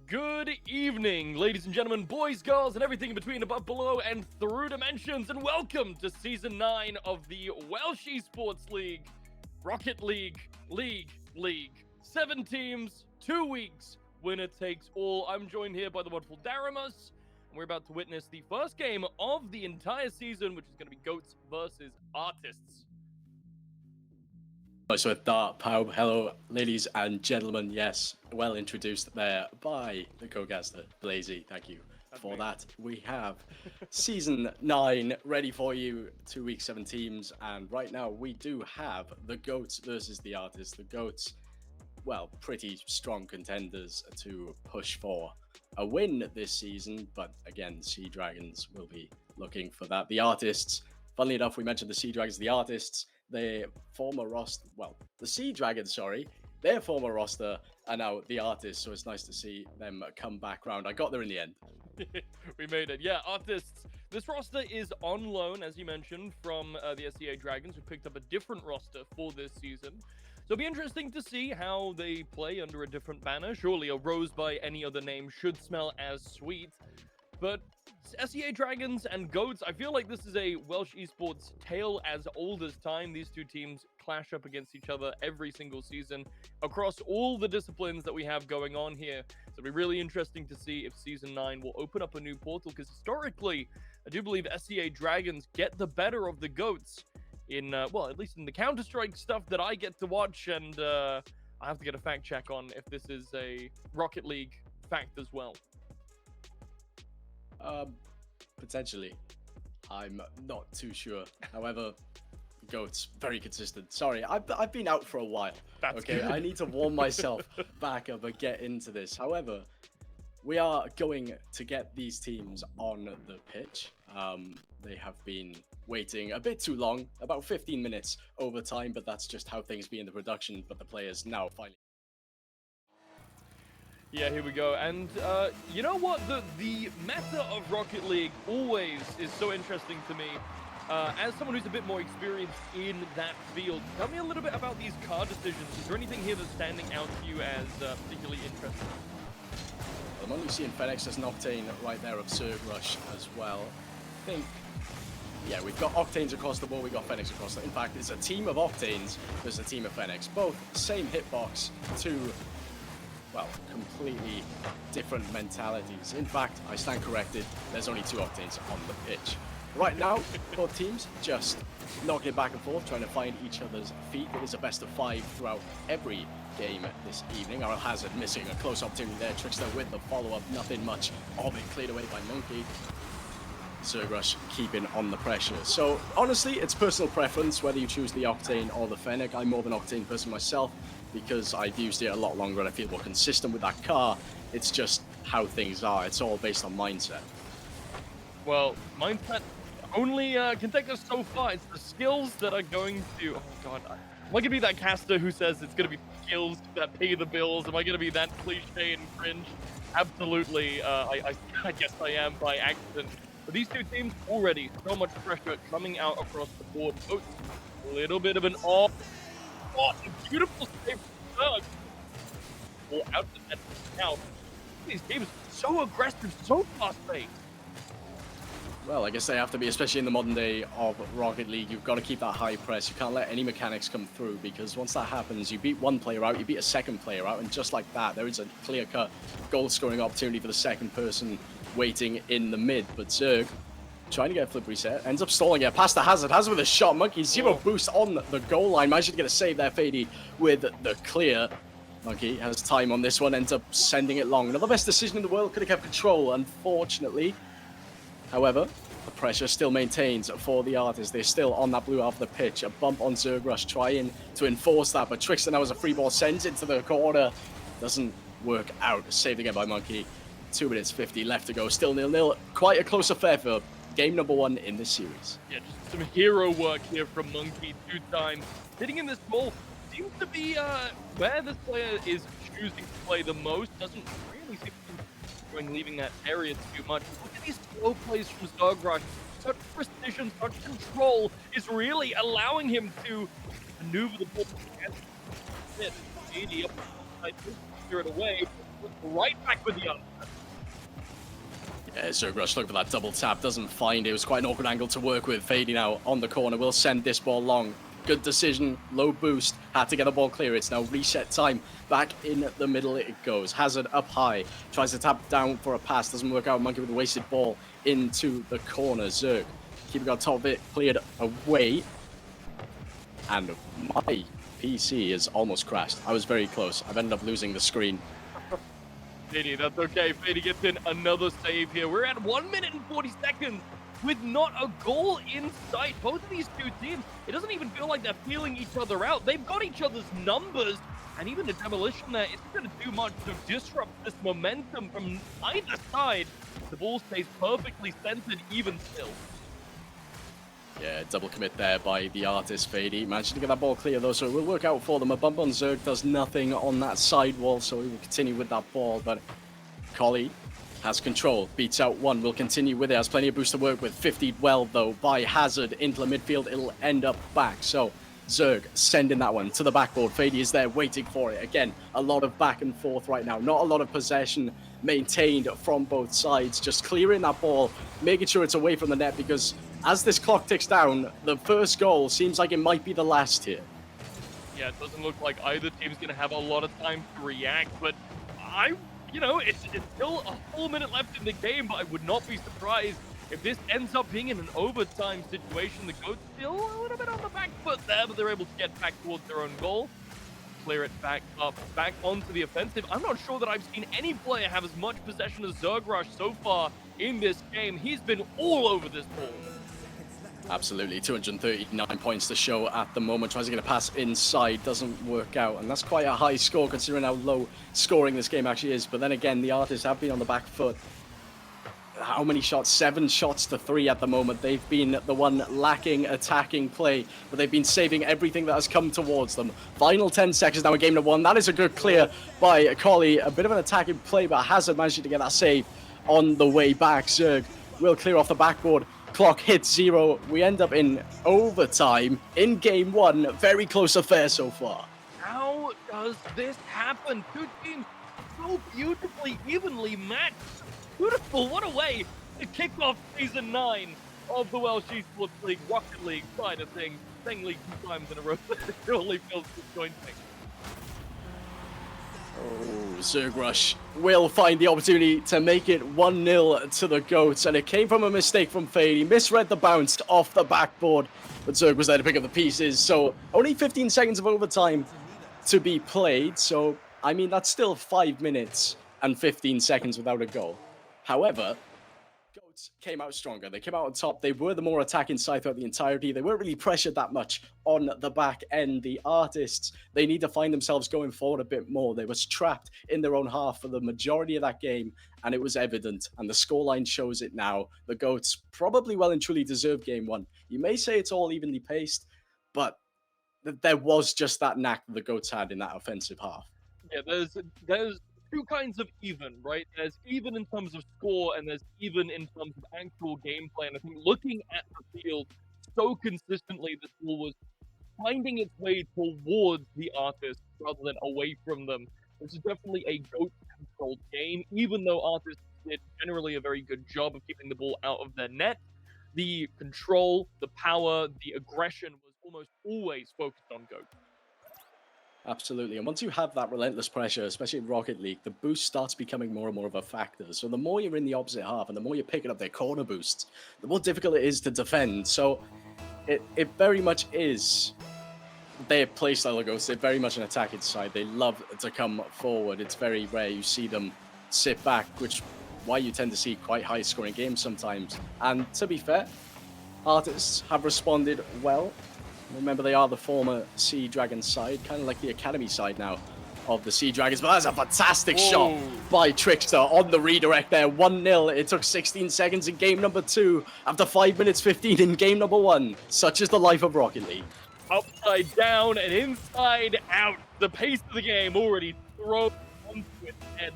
Good evening, ladies and gentlemen, boys, girls, and everything in between, above, below, and through dimensions, and welcome to Season 9 of the Welsh Esports League, Rocket League. 7 teams, 2 weeks, winner takes all. I'm joined here by the wonderful Daramus, and we're about to witness the first game of the entire season, which is going to be GOATs versus Artists. So with that, Pow, hello, ladies and gentlemen. Yes, well introduced there by the co-caster, Blazy. Thank you for that. We have Season 9 ready for you, 2 weeks, 7 teams, and right now we do have the GOATs versus the Artists. The GOATs, well, pretty strong contenders to push for a win this season, but again, Sea Dragons will be looking for that. The Artists, funnily enough, we mentioned the Sea Dragons, the Artists, their former roster, well, the Sea Dragons, sorry, their former roster are now the Artists, so it's nice to see them come back round. I got there in the end. We made it. Yeah, Artists. This roster is on loan, as you mentioned, from the SEA Dragons, who picked up a different roster for this season. So it'll be interesting to see how they play under a different banner. Surely a rose by any other name should smell as sweet. But SEA Dragons and GOATs, I feel like this is a Welsh esports tale as old as time. These two teams clash up against each other every single season across all the disciplines that we have going on here. So it'll be really interesting to see if Season 9 will open up a new portal, because historically, I do believe SEA Dragons get the better of the GOATs in, well, at least in the Counter-Strike stuff that I get to watch, and I have to get a fact check on if this is a Rocket League fact as well. Potentially. I'm not too sure. However, GOAT's very consistent. Sorry, I've been out for a while. That's okay, good. I need to warm myself back up and get into this. However, we are going to get these teams on the pitch. They have been waiting a bit too long, about 15 minutes over time, but that's just how things be in the production. But the players now finally. Yeah, here we go. And you know what? The meta of Rocket League always is so interesting to me. As someone who's a bit more experienced in that field, tell me a little bit about these card decisions. Is there anything here that's standing out to you as particularly interesting? I'm only seeing Fenix as an Octane right there of Surge Rush as well. I think, yeah, we've got Octanes across the board, we've got Fenix across the... In fact, it's a team of Octanes, there's a team of Fenix. Both same hitbox, two, well, completely different mentalities. In fact, I stand corrected, there's only 2 Octanes on the pitch. Right now, both teams just knocking back and forth, trying to find each other's feet. It is a best of 5 throughout every game this evening. Our Hazard missing a close opportunity there. Trickster with the follow-up, nothing much of it cleared away by Monkey. Surge Rush keeping on the pressure. So honestly, it's personal preference whether you choose the Octane or the Fennec. I'm more of an Octane person myself because I've used it a lot longer and I feel more consistent with that car. It's just how things are. It's all based on mindset. Well, mindset only can take us so far. It's the skills that are going to... Oh, God. Am I going to be that caster who says it's going to be skills that pay the bills? Am I going to be that cliche and cringe? Absolutely. I guess I am by accident. But these two teams already, so much pressure coming out across the board. Oh, a little bit of an off. Oh, a beautiful save from Doug. Or out to that now. These teams are so aggressive, so fast-paced. Well, I guess they have to be, especially in the modern day of Rocket League. You've got to keep that high press. You can't let any mechanics come through, because once that happens, you beat one player out, you beat a second player out, and just like that, there is a clear-cut goal-scoring opportunity for the second person waiting in the mid. But Zerg, trying to get a flip reset, ends up stalling it past the Hazard. Hazard with a shot. Monkey, 0 boost on the goal line. Managed to get a save there, Fady, with the clear. Monkey has time on this one, ends up sending it long. Not the best decision in the world, could have kept control, unfortunately. However, the pressure still maintains for the Artists. They're still on that blue half of the pitch. A bump on Zerg Rush, trying to enforce that, but Trickster now has a free ball, sends it to the corner. Doesn't work out. Saved again by Monkey. 2 minutes 50 left to go. Still 0-0. Quite a close affair for game number 1 in this series. Yeah, just some hero work here from Monkey 2 times. Hitting in this ball seems to be where this player is choosing to play the most. Doesn't really seem to be leaving that area too much. Look at these slow plays from Zerg Rush. Such precision, such control is really allowing him to maneuver the ball. 80 up, clear it away. right back with the other. Yeah, Zergrush looking for that double tap, doesn't find it. It was quite an awkward angle to work with. Fady now on the corner, will send this ball long. Good decision, low boost, had to get the ball clear. It's now reset time. Back in the middle it goes. Hazard up high, tries to tap down for a pass, doesn't work out. Monkey with a wasted ball into the corner. Zerg keeping on top of it, cleared away. And my PC is almost crashed. I was very close. I've ended up losing the screen. Fady, that's okay. Fady gets in another save here. We're at 1 minute and 40 seconds with not a goal in sight. Both of these two teams, it doesn't even feel like they're feeling each other out. They've got each other's numbers, and even the demolition there isn't going to do much to disrupt this momentum from either side. The ball stays perfectly centered even still. Yeah, double commit there by the artist, Fady. Managed to get that ball clear though, so it will work out for them. A bump on Zerg does nothing on that sidewall, so he will continue with that ball, but Collie has control, beats out one, will continue with it, has plenty of boost to work with. 50 well though by Hazard into the midfield, it'll end up back. So Zerg sending that one to the backboard. Fady is there waiting for it. Again, a lot of back and forth right now. Not a lot of possession maintained from both sides. Just clearing that ball, making sure it's away from the net, because as this clock ticks down, the first goal seems like it might be the last here. Yeah, it doesn't look like either team's going to have a lot of time to react, but it's still a full minute left in the game, but I would not be surprised if this ends up being in an overtime situation. The Goats still a little bit on the back foot there, but they're able to get back towards their own goal. Clear it back up, back onto the offensive. I'm not sure that I've seen any player have as much possession as Zergrush so far in this game. He's been all over this ball. Absolutely, 239 points to show at the moment. Tries to get a pass inside, doesn't work out. And that's quite a high score considering how low scoring this game actually is. But then again, the artists have been on the back foot. How many shots? 7 shots to 3 at the moment. They've been the one lacking attacking play, but they've been saving everything that has come towards them. Final 10 seconds now in game number 1. That is a good clear by Collie. A bit of an attacking play, but Hazard managed to get that save on the way back. Zerg will clear off the backboard. Clock hits 0. We end up in overtime in game 1. Very close affair so far. How does this happen? Two teams so beautifully, evenly matched. Beautiful, what a way to kick off season 9 of the Welsh Esports League, Rocket League side of things. Saying league 2 times in a row, it surely feels disjointing. Oh, Zergrush will find the opportunity to make it 1-0 to the Goats, and it came from a mistake from Fady. He misread the bounce off the backboard, but Zerg was there to pick up the pieces. So only 15 seconds of overtime to be played. So, I mean, that's still 5 minutes and 15 seconds without a goal. However, Goats came out stronger. They came out on top. They were the more attacking side throughout the entirety. They weren't really pressured that much on the back end. The artists, they need to find themselves going forward a bit more. They were trapped in their own half for the majority of that game, and it was evident, and the scoreline shows it now. The Goats probably well and truly deserved game 1. You may say it's all evenly paced, but there was just that knack that the Goats had in that offensive half. Yeah, there's two kinds of even, right? There's even in terms of score, and there's even in terms of actual gameplay. And I think looking at the field so consistently, this ball was finding its way towards the artists rather than away from them. This is definitely a goat-controlled game, even though artists did generally a very good job of keeping the ball out of their net. The control, the power, the aggression was almost always focused on goat. Absolutely. And once you have that relentless pressure, especially in Rocket League, the boost starts becoming more and more of a factor. So the more you're in the opposite half and the more you're picking up their corner boosts, the more difficult it is to defend. So it very much is their playstyle of Ghosts. They're very much an attacking side. They love to come forward. It's very rare you see them sit back, which why you tend to see quite high scoring games sometimes. And to be fair, artists have responded well. Remember, they are the former Sea Dragons side, kind of like the academy side now of the Sea Dragons. But that's a fantastic shot by Trickster on the redirect there. 1-0. It took 16 seconds in game number 2 after 5 minutes 15 in game number 1. Such is the life of Rocket League. Upside down and inside out. The pace of the game already thrown onto its head.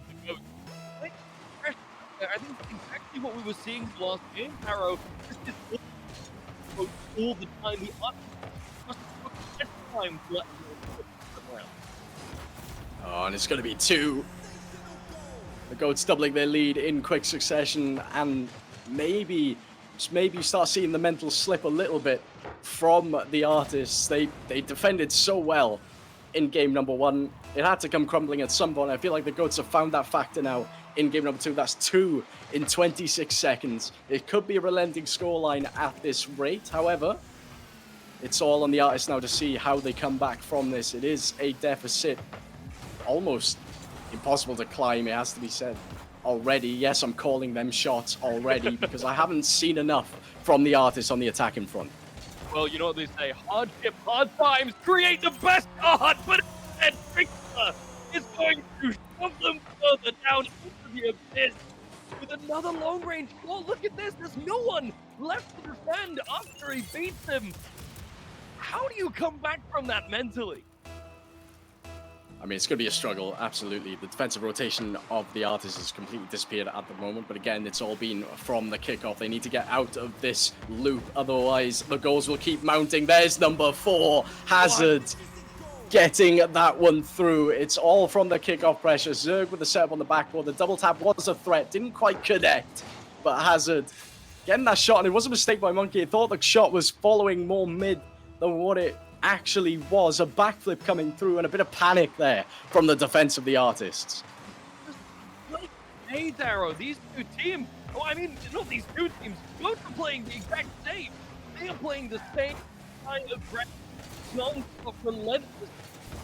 I think that's exactly what we were seeing last game, Harrow. This is all the time. The time to let oh, and it's going to be 2. The Goats doubling their lead in quick succession, and maybe you start seeing the mental slip a little bit from the Artists. They defended so well in game number 1. It had to come crumbling at some point. I feel like the Goats have found that factor now in game number 2. That's 2 in 26 seconds. It could be a relenting scoreline at this rate. However, it's all on the Artists now to see how they come back from this. It is a deficit, almost impossible to climb, it has to be said already. Yes, I'm calling them shots already because I haven't seen enough from the Artists on the attacking front. Well, you know what they say, hardship, hard times create the best art, but instead Trickster is going to shove them further down into the abyss with another long range. Oh, look at this, there's no one left to defend after he beats him. How do you come back from that mentally? I mean, it's going to be a struggle, absolutely. The defensive rotation of the Artists has completely disappeared at the moment, but again, it's all been from the kickoff. They need to get out of this loop, otherwise the goals will keep mounting. There's number 4, Hazard, getting that one through. It's all from the kickoff pressure. Zerg with the setup on the backboard. The double tap was a threat, didn't quite connect, but Hazard getting that shot, and it was a mistake by Monkey. I thought the shot was following more mid than what it actually was. A backflip coming through and a bit of panic there from the defense of the Artists. Hey, Darrow, these two teams, oh, I mean, not these two teams, both are playing the exact same. They are playing the same kind of non-stop, relentless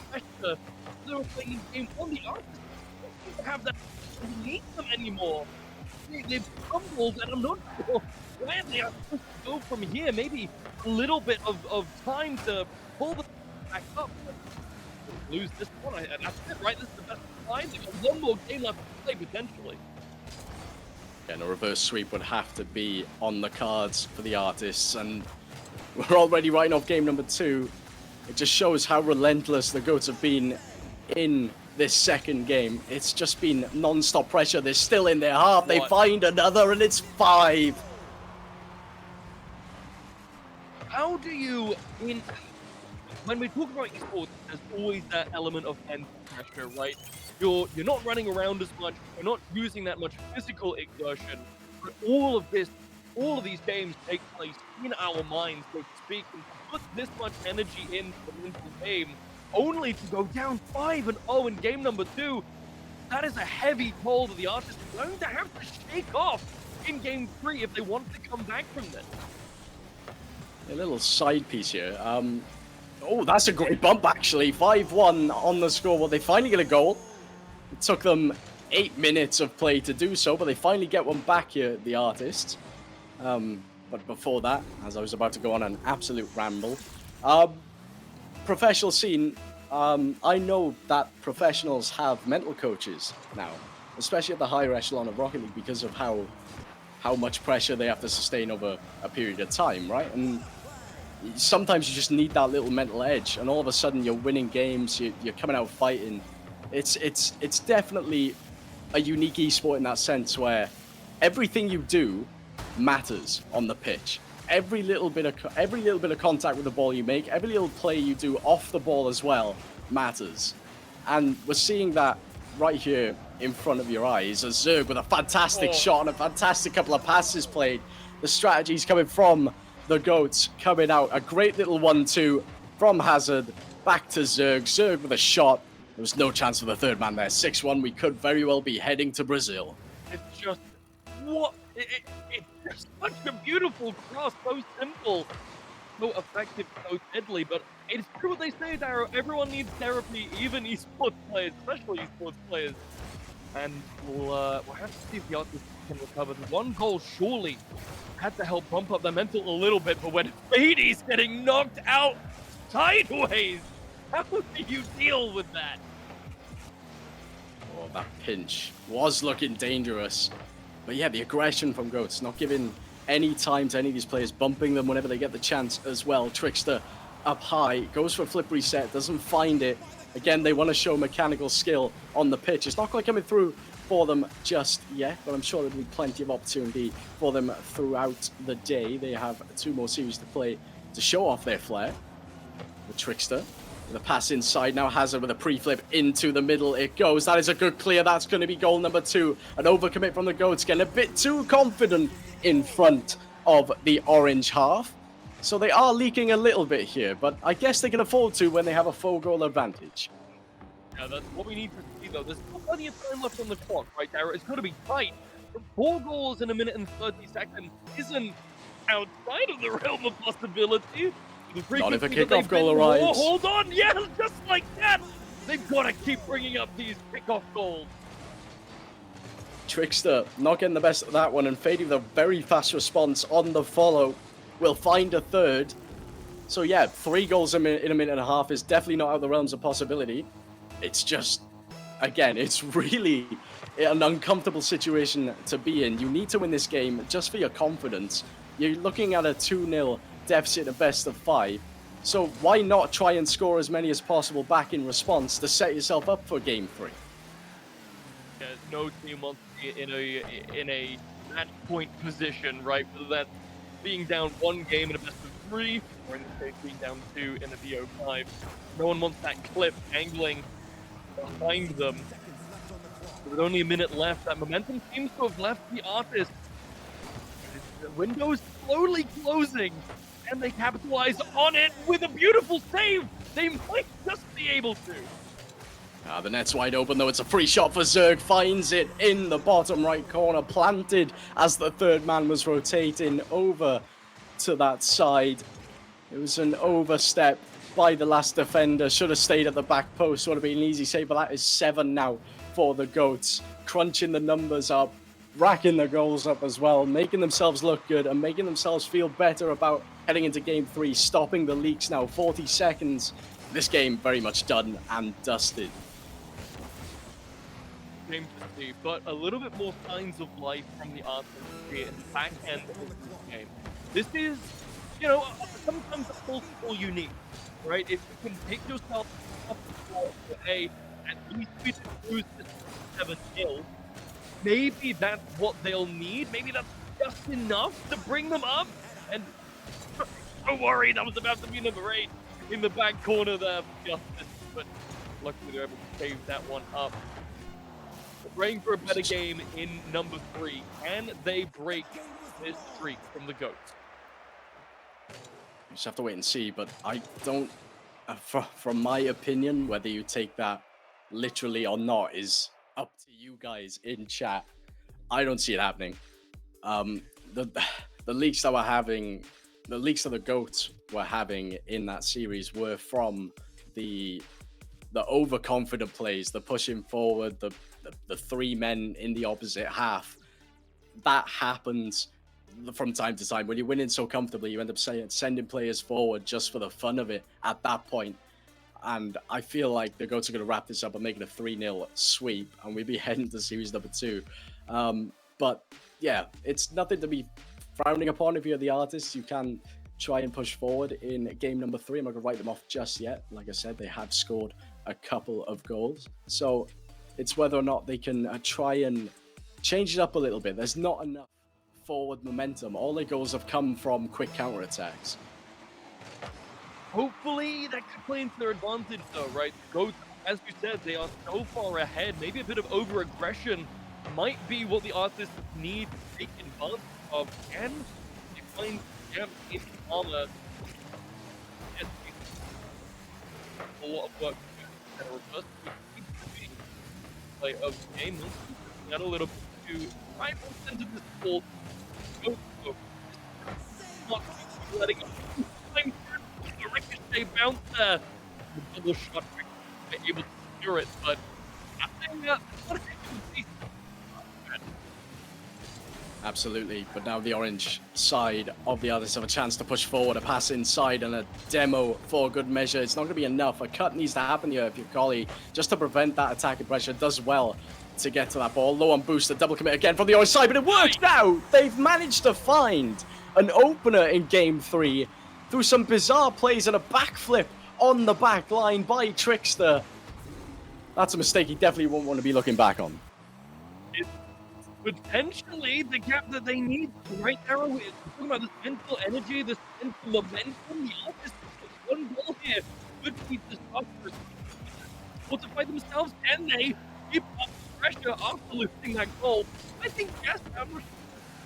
pressure they were playing in game 1. The Artists don't have that beneath them anymore. They've crumbled, and I'm not sure where they are supposed to go from here. Maybe a little bit of time to pull them back up. Lose this one, and that's it, right? This is the best time. They've got one more game left to play, potentially. And a reverse sweep would have to be on the cards for the Artists, and we're already writing off game number 2. It just shows how relentless the Goats have been in this second game. It's just been non-stop pressure. They're still in their half. They find another, and it's 5. How do you, when we talk about esports, there's always that element of mental pressure, right? You're not running around as much, you're not using that much physical exertion, but all of these games take place in our minds, so to speak, and to put this much energy into the mental game, only to go down 5-0 in game number 2, that is a heavy toll that the Artists are going to have to shake off in game 3 if they want to come back from this. A little side piece here. Oh, that's a great bump, actually. 5-1 on the scoreboard. They finally get a goal. It took them 8 minutes of play to do so, but they finally get one back here, the Artists. But before that, as I was about to go on an absolute ramble, professional scene, I know that professionals have mental coaches now, especially at the higher echelon of Rocket League, because of how much pressure they have to sustain over a period of time, right? And sometimes you just need that little mental edge, and all of a sudden you're winning games, you're coming out fighting. It's definitely a unique esport in that sense, where everything you do matters on the pitch. Every little bit of contact with the ball you make, every little play you do off the ball as well matters. And we're seeing that right here in front of your eyes. A Zerg with a fantastic shot and a fantastic couple of passes played. The strategy's coming from the Goats, coming out. A great little 1-2 from Hazard, back to Zerg. Zerg with a shot. There was no chance for the third man there. 6-1, we could very well be heading to Brazil. It's just, what? It's just such a beautiful cross, so simple, so effective, so deadly, but it's true what they say, Darrow. Everyone needs therapy, even esports players, especially esports players. And we'll have to see if the Artists can recover. The one goal surely had to help bump up their mental a little bit, but when Beatty's getting knocked out sideways, how do you deal with that? Oh, that pinch was looking dangerous. But yeah, the aggression from Goats, not giving any time to any of these players, bumping them whenever they get the chance as well. Trickster up high, goes for a flip reset, doesn't find it. Again, they want to show mechanical skill on the pitch. It's not quite coming through for them just yet, but I'm sure there'll be plenty of opportunity for them throughout the day. They have 2 more series to play to show off their flair. The Trickster The pass inside now. Hazard with a pre-flip into the middle. It goes. That is a good clear. That's going to be goal number 2. An overcommit from the Goats. Getting a bit too confident in front of the orange half. So they are leaking a little bit here, but I guess they can afford to when they have a 4-goal advantage. Yeah, that's what we need to see, though. There's still plenty of time left on the clock, right, Dara? It's going to be tight. But 4 goals in a minute and 30 seconds isn't outside of the realm of possibility. Not if a kickoff goal arrives. Oh, hold on, yes, just like that. They've got to keep bringing up these kickoff goals. Trickster not getting the best of that one, and Fady with a very fast response on the follow will find a third. So yeah, 3 goals in a minute and a half is definitely not out of the realms of possibility. It's just, again, it's really an uncomfortable situation to be in. You need to win this game just for your confidence. You're looking at a 2-0 deficit of best of 5. So why not try and score as many as possible back in response to set yourself up for game 3? Yeah, no team wants to be in a match point position, right? Whether that's being down 1 game in a best of 3, or in this case being down 2 in a BO5. No one wants that clip angling behind them. With only a minute left, that momentum seems to have left the Artists. The window's slowly closing, and they capitalize on it with a beautiful save. They might just be able to. The net's wide open, though. It's a free shot for Zerg. Finds it in the bottom right corner. Planted as the third man was rotating over to that side. It was an overstep by the last defender. Should have stayed at the back post. Would have been an easy save, but that is 7 now for the Goats. Crunching the numbers up, racking the goals up as well, making themselves look good and making themselves feel better about heading into game 3. Stopping the leaks now. 40 seconds. This game very much done and dusted. Game to see, but a little bit more signs of life from the Artists here in the back end of this game. This is, you know, sometimes it's also unique, right? If you can pick yourself up for a at least we should lose this 7-0, maybe that's what they'll need. Maybe that's just enough to bring them up. And don't worry, that was about to be number 8 in the back corner there for Justice, but luckily they're able to save that one up. Praying for a better game in number 3. Can they break this streak from the Goats? You just have to wait and see, but I don't, from my opinion, whether you take that literally or not is up to you guys in chat. I don't see it happening. The leaks that we're having, the leaks that the Goats were having in that series were from the overconfident plays, the pushing forward, the 3 men in the opposite half. That happens from time to time. When you're winning so comfortably, you end up sending players forward just for the fun of it at that point. And I feel like the Goats are going to wrap this up and make it a 3-0 sweep, and we'll be heading to series number 2. But yeah, it's nothing to be frowning upon if you're the Artists. You can try and push forward in game number 3. I'm not going to write them off just yet. Like I said, they have scored a couple of goals. So it's whether or not they can try and change it up a little bit. There's not enough forward momentum. All their goals have come from quick counterattacks. Hopefully that could play into their advantage though, right? Goats, as you said, they are so far ahead. Maybe a bit of over-aggression might be what the Artists need to take advantage of. And they find Jam in armor. A lot of work to do. Reverse play of the game. Got a little bit too right into this ball. Go. Not letting up. The ricochet bounce there. The double shot, they're able to secure it, but nothing. Absolutely, but now the orange side of the Artists have a chance to push forward, a pass inside and a demo for good measure. It's not going to be enough. A cut needs to happen here if your colleague, just to prevent that attacking pressure, does well to get to that ball. Low on boost, a double commit again from the orange side, but it worked out! They've managed to find an opener in game 3 through some bizarre plays and a backflip on the back line by Trickster. That's a mistake he definitely won't want to be looking back on. Potentially the gap that they need right there. We're talking about this mental energy, this mental momentum. The Artists have one goal here could be disastrous. Fortify themselves, and they keep up the pressure after lifting that goal. I think yes, Amber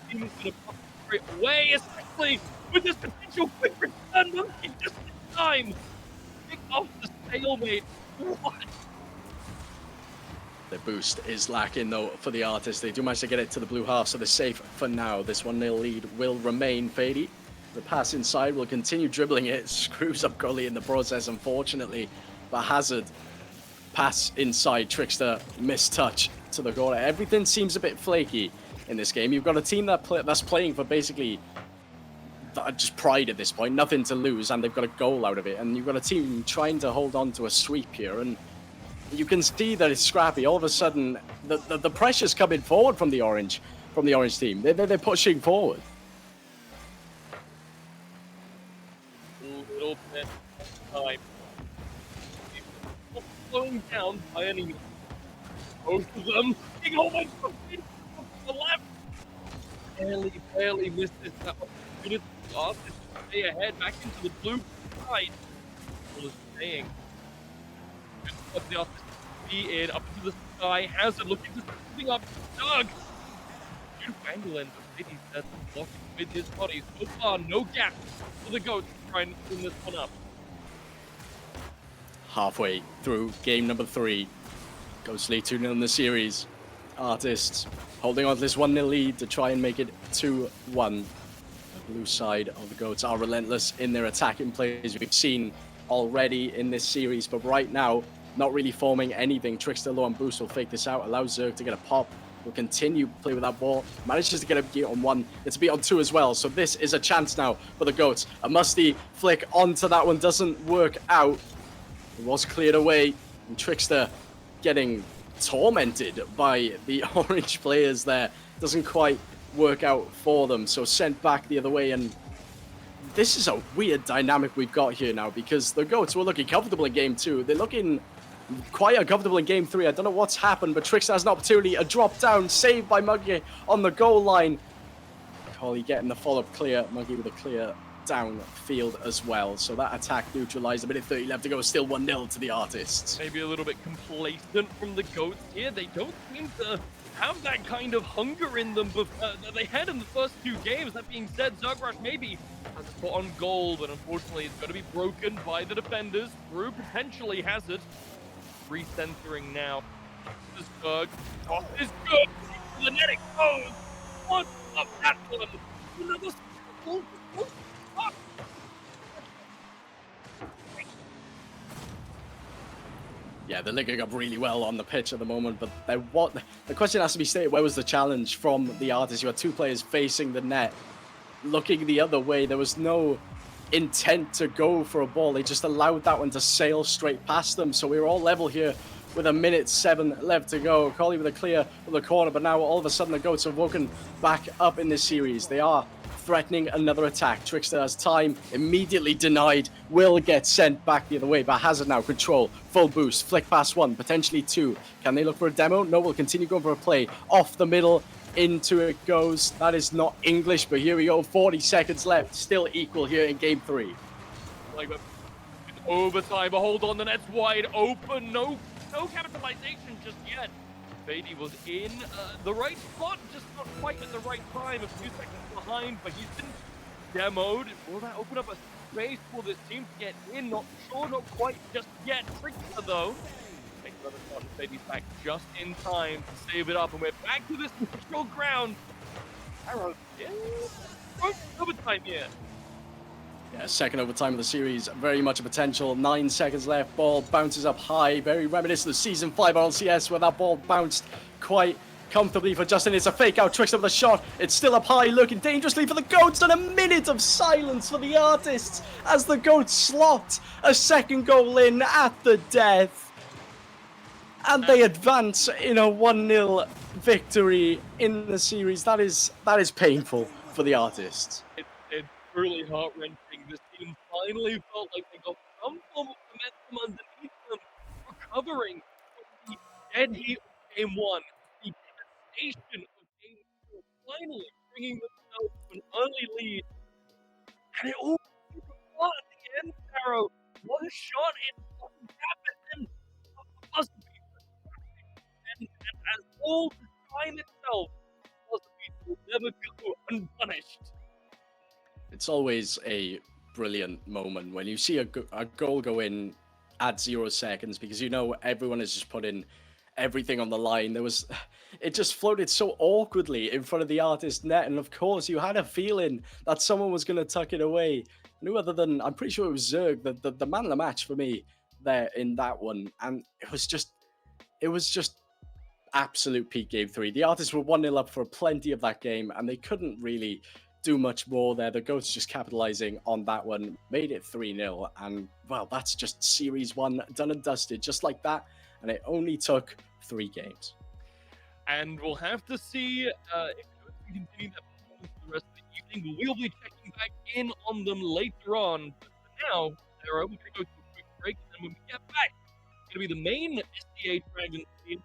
team is going to pop straight away, especially with this potential quick return. Monkey just in time. Pick off the stalemate. What? The boost is lacking though for the Artists. They do manage to get it to the blue half, so they're safe for now. This 1-0 lead will remain. Fady, the pass inside, will continue dribbling it. Screws up Gully in the process, unfortunately. But Hazard, pass inside. Trickster, mistouch to the goal. Everything seems a bit flaky in this game. You've got a team that's playing for basically just pride at this point, nothing to lose, and they've got a goal out of it. And you've got a team trying to hold on to a sweep here, and you can see that it's scrappy. All of a sudden, the pressure's coming forward from the orange team. They're pushing forward. A little bit of time. Not slowing down by any means. Both of them. Oh my God! To the left. Barely misses that opportunity. Artist to stay ahead, back into the blue side. All is staying. Good the Artist be in, up into the sky. Hazard looking to something up. Doug! Beautiful angle in, but City says blocking with his body. So far, no gap for the Goats to try and clean this one up. Halfway through game number 3. Goats lead 2-0 in the series. Artists holding on to this 1-0 lead to try and make it 2-1. The blue side of the Goats are relentless in their attacking plays. We've seen already in this series, but right now, not really forming anything. Trickster low on boost will fake this out, allows Zerg to get a pop. Will continue to play with that ball. Manages to get a beat on 1. It's a beat on 2 as well. So this is a chance now for the Goats. A musty flick onto that one doesn't work out. It was cleared away. And Trickster getting tormented by the orange players there. Doesn't quite work out for them. So sent back the other way. And this is a weird dynamic we've got here now, because the Goats were looking comfortable in game 2. They're looking quite uncomfortable in game 3. I don't know what's happened, but Trickster has an opportunity. A drop down, saved by Monkey on the goal line. Collie getting the follow-up clear. Monkey with a clear downfield as well. So that attack neutralized. A minute 30 left to go. Still 1-0 to the Artists. Maybe a little bit complacent from the Goats here. They don't seem to have that kind of hunger in them that they had in the first 2 games. That being said, Zergrush maybe has a put on goal, but unfortunately it's going to be broken by the defenders through potentially Hazard. Recentering now. This is Zerg. Toss is good. The net it goes. One of that one. Another goal. Yeah, they're linking up really well on the pitch at the moment, but the question has to be stated, where was the challenge from the Artists? You had 2 players facing the net, looking the other way. There was no intent to go for a ball. They just allowed that one to sail straight past them. So we were all level here with a minute 7 left to go. Collie with a clear from the corner, but now all of a sudden the Goats have woken back up in this series. They are threatening another attack. Trickster has time, immediately denied, will get sent back the other way, but Hazard now control, full boost, flick past 1, potentially 2. Can they look for a demo? No, we'll continue going for a play. Off the middle, into it goes. That is not English, but here we go. 40 seconds left, still equal here in game 3. Like overtime, but hold on, the net's wide open. No capitalization just yet. Fady was in the right spot, just not quite at the right time. A few seconds behind, but he's been demoed. Will that open up a space for this team to get in? Not sure, not quite just yet. Trickster though. Makes another shot. Fady's back just in time to save it up, and we're back to this neutral ground. Arrow, yeah. Overtime here. Yeah, second overtime of the series, very much a potential. 9 seconds left, ball bounces up high, very reminiscent of Season 5 on CS, where that ball bounced quite comfortably for Justin. It's a fake out, Trickster with a shot. It's still up high, looking dangerously for the Goats, and a minute of silence for the Artists as the Goats slot a second goal in at the death. And they advance in a 1-0 victory in the series. That is painful for the Artists. It's really heart-wrenching. This team finally felt like they got some form of momentum underneath them, recovering from the dead heat of game 1, the devastation of game 2, finally bringing themselves to an early lead. And it all came apart at the end, Arrow. What a shot! It doesn't happen, and must be, and as all the time itself, will never go unpunished. It's always a brilliant moment when you see a goal go in at 0 seconds, because you know everyone has just put in everything on the line. It just floated so awkwardly in front of the artist net, and of course you had a feeling that someone was going to tuck it away. No other than, I'm pretty sure it was Zerg, the man of the match for me there in that one, and it was just absolute peak game three. The artists were 1-0 up for plenty of that game, and they couldn't really do much more there. The Goats just capitalizing on that one, made it 3-0. And, well, that's just Series 1 done and dusted, just like that. And it only took 3 games. And we'll have to see if Goats can continue that performance for the rest of the evening. We'll be checking back in on them later on. But for now, Sarah, we're going to go to a quick break. And then when we get back, it's going to be the main SDA Dragons team.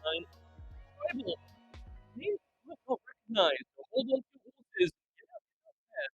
Rival names you might not recognize. So hold on to your horses. Get out your head.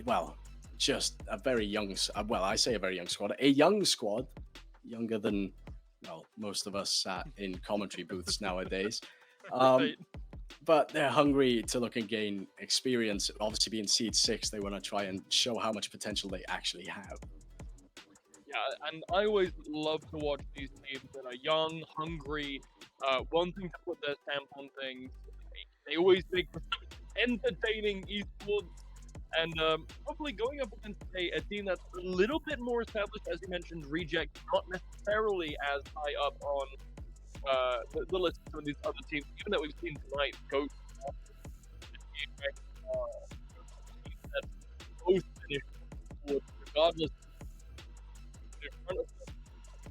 well, just a very young, well, I say a very young squad, a young squad, younger than, well, most of us sat in commentary booths nowadays. Right. But they're hungry to look and gain experience. Obviously, being seed 6, they want to try and show how much potential they actually have. Yeah, and I always love to watch these teams that are young, hungry, wanting to put their stamp on things. They always make for some entertaining esports, and hopefully going up against a team that's a little bit more established, as you mentioned, Reject, not necessarily as high up on the list of some of these other teams, even that we've seen tonight, go that both finish forward, regardless in front of them.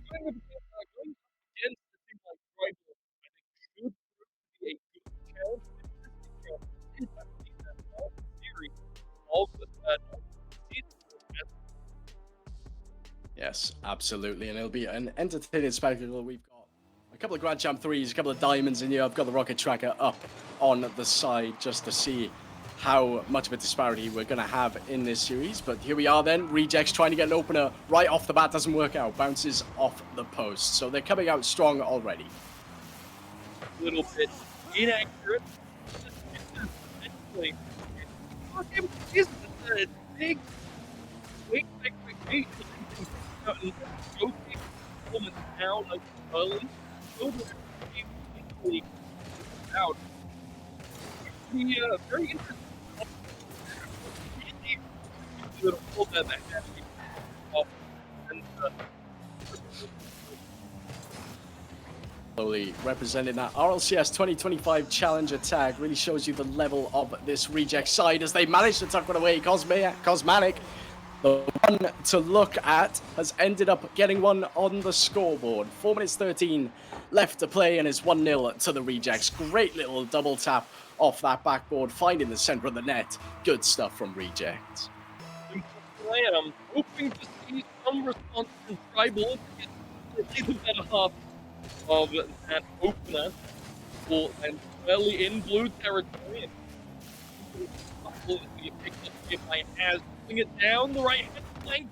Going up against a team like Tribal, I think should be a good challenge. It's definitely that all series of the Yes, absolutely. And it'll be an entertaining spectacle. We've got a couple of Grand Champ 3s, a couple of diamonds in here. I've got the rocket tracker up on the side just to see how much of a disparity we're going to have in this series. But here we are then. Rejects trying to get an opener right off the bat. Doesn't work out. Bounces off the post. So they're coming out strong already. A little bit inaccurate. It's a big weight expectation. Rotate performance down like early. Out. Very interesting. Slowly representing that RLCS 2025 Challenger tag really shows you the level of this Reject side as they manage to tuck one away. Cosmanic, the one to look at, has ended up getting one on the scoreboard. 4 minutes 13 left to play and it's 1-0 to the Rejects. Great little double tap off that backboard, finding the center of the net. Good stuff from Rejects. I am hoping to see some response from Tribal to get the better half of that opener and early in blue territory. You pick up if I has putting it down the right hand flank.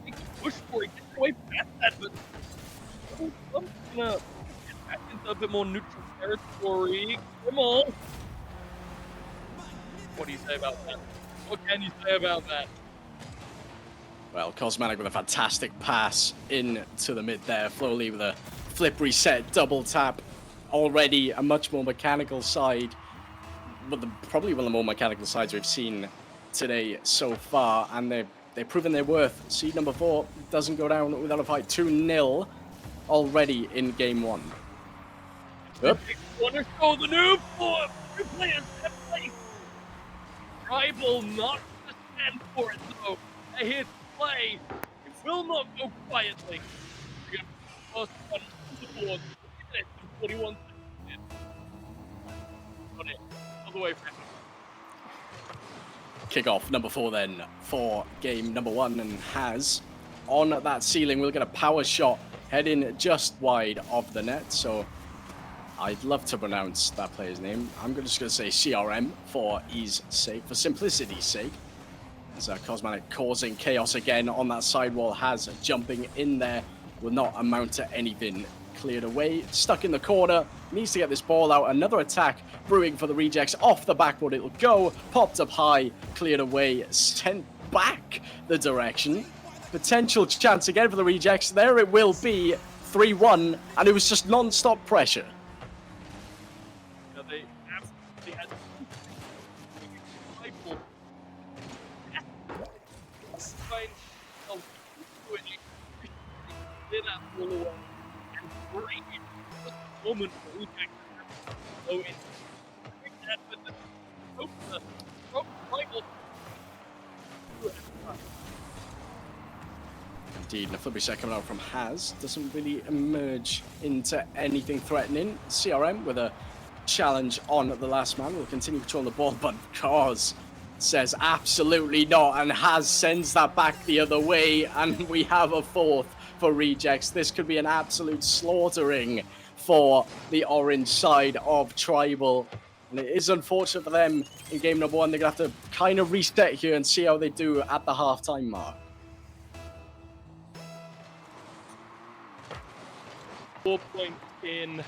Take a push for it, get away past that, but I'm gonna get back into a bit more neutral territory. Come on. What do you say about that? What can you say about that? Well, Cosmanic with a fantastic pass into the mid there. Flowly with a flip reset, double tap. Already a much more mechanical side. But probably one of the more mechanical sides we've seen today so far. And they've proven their worth. Seed number 4 doesn't go down without a fight. 2-0 already in game 1. Yep. Want to show the new form. New players have place. Tribal not to stand for it though. They hit play. It will not go quietly. We're going to first one on the board. 41 seconds. Got it. All the way back. Kickoff number 4 then for game number 1, and has on that ceiling. We'll get a power shot heading just wide of the net. So I'd love to pronounce that player's name. I'm just going to say CRM for ease sake, for simplicity's sake. As Cosmanic causing chaos again on that sidewall, has jumping in there, will not amount to anything. Cleared away, stuck in the corner, needs to get this ball out. Another attack brewing for the Rejects off the backboard. It'll go, popped up high, cleared away, sent back the direction. Potential chance again for the Rejects. There it will be, 3-1, and it was just non-stop pressure. They absolutely had moment for Reject to go in. That with the Tribal. Indeed, and a flip reset coming out from Haz doesn't really emerge into anything threatening. CRM with a challenge on the last man will continue controlling the ball, but Cause says absolutely not, and Haz sends that back the other way, and we have a 4th for Rejects. This could be an absolute slaughtering for the orange side of Tribal. And it is unfortunate for them in game number one. They're going to have to kind of reset here and see how they do at the halftime mark. 4 points in.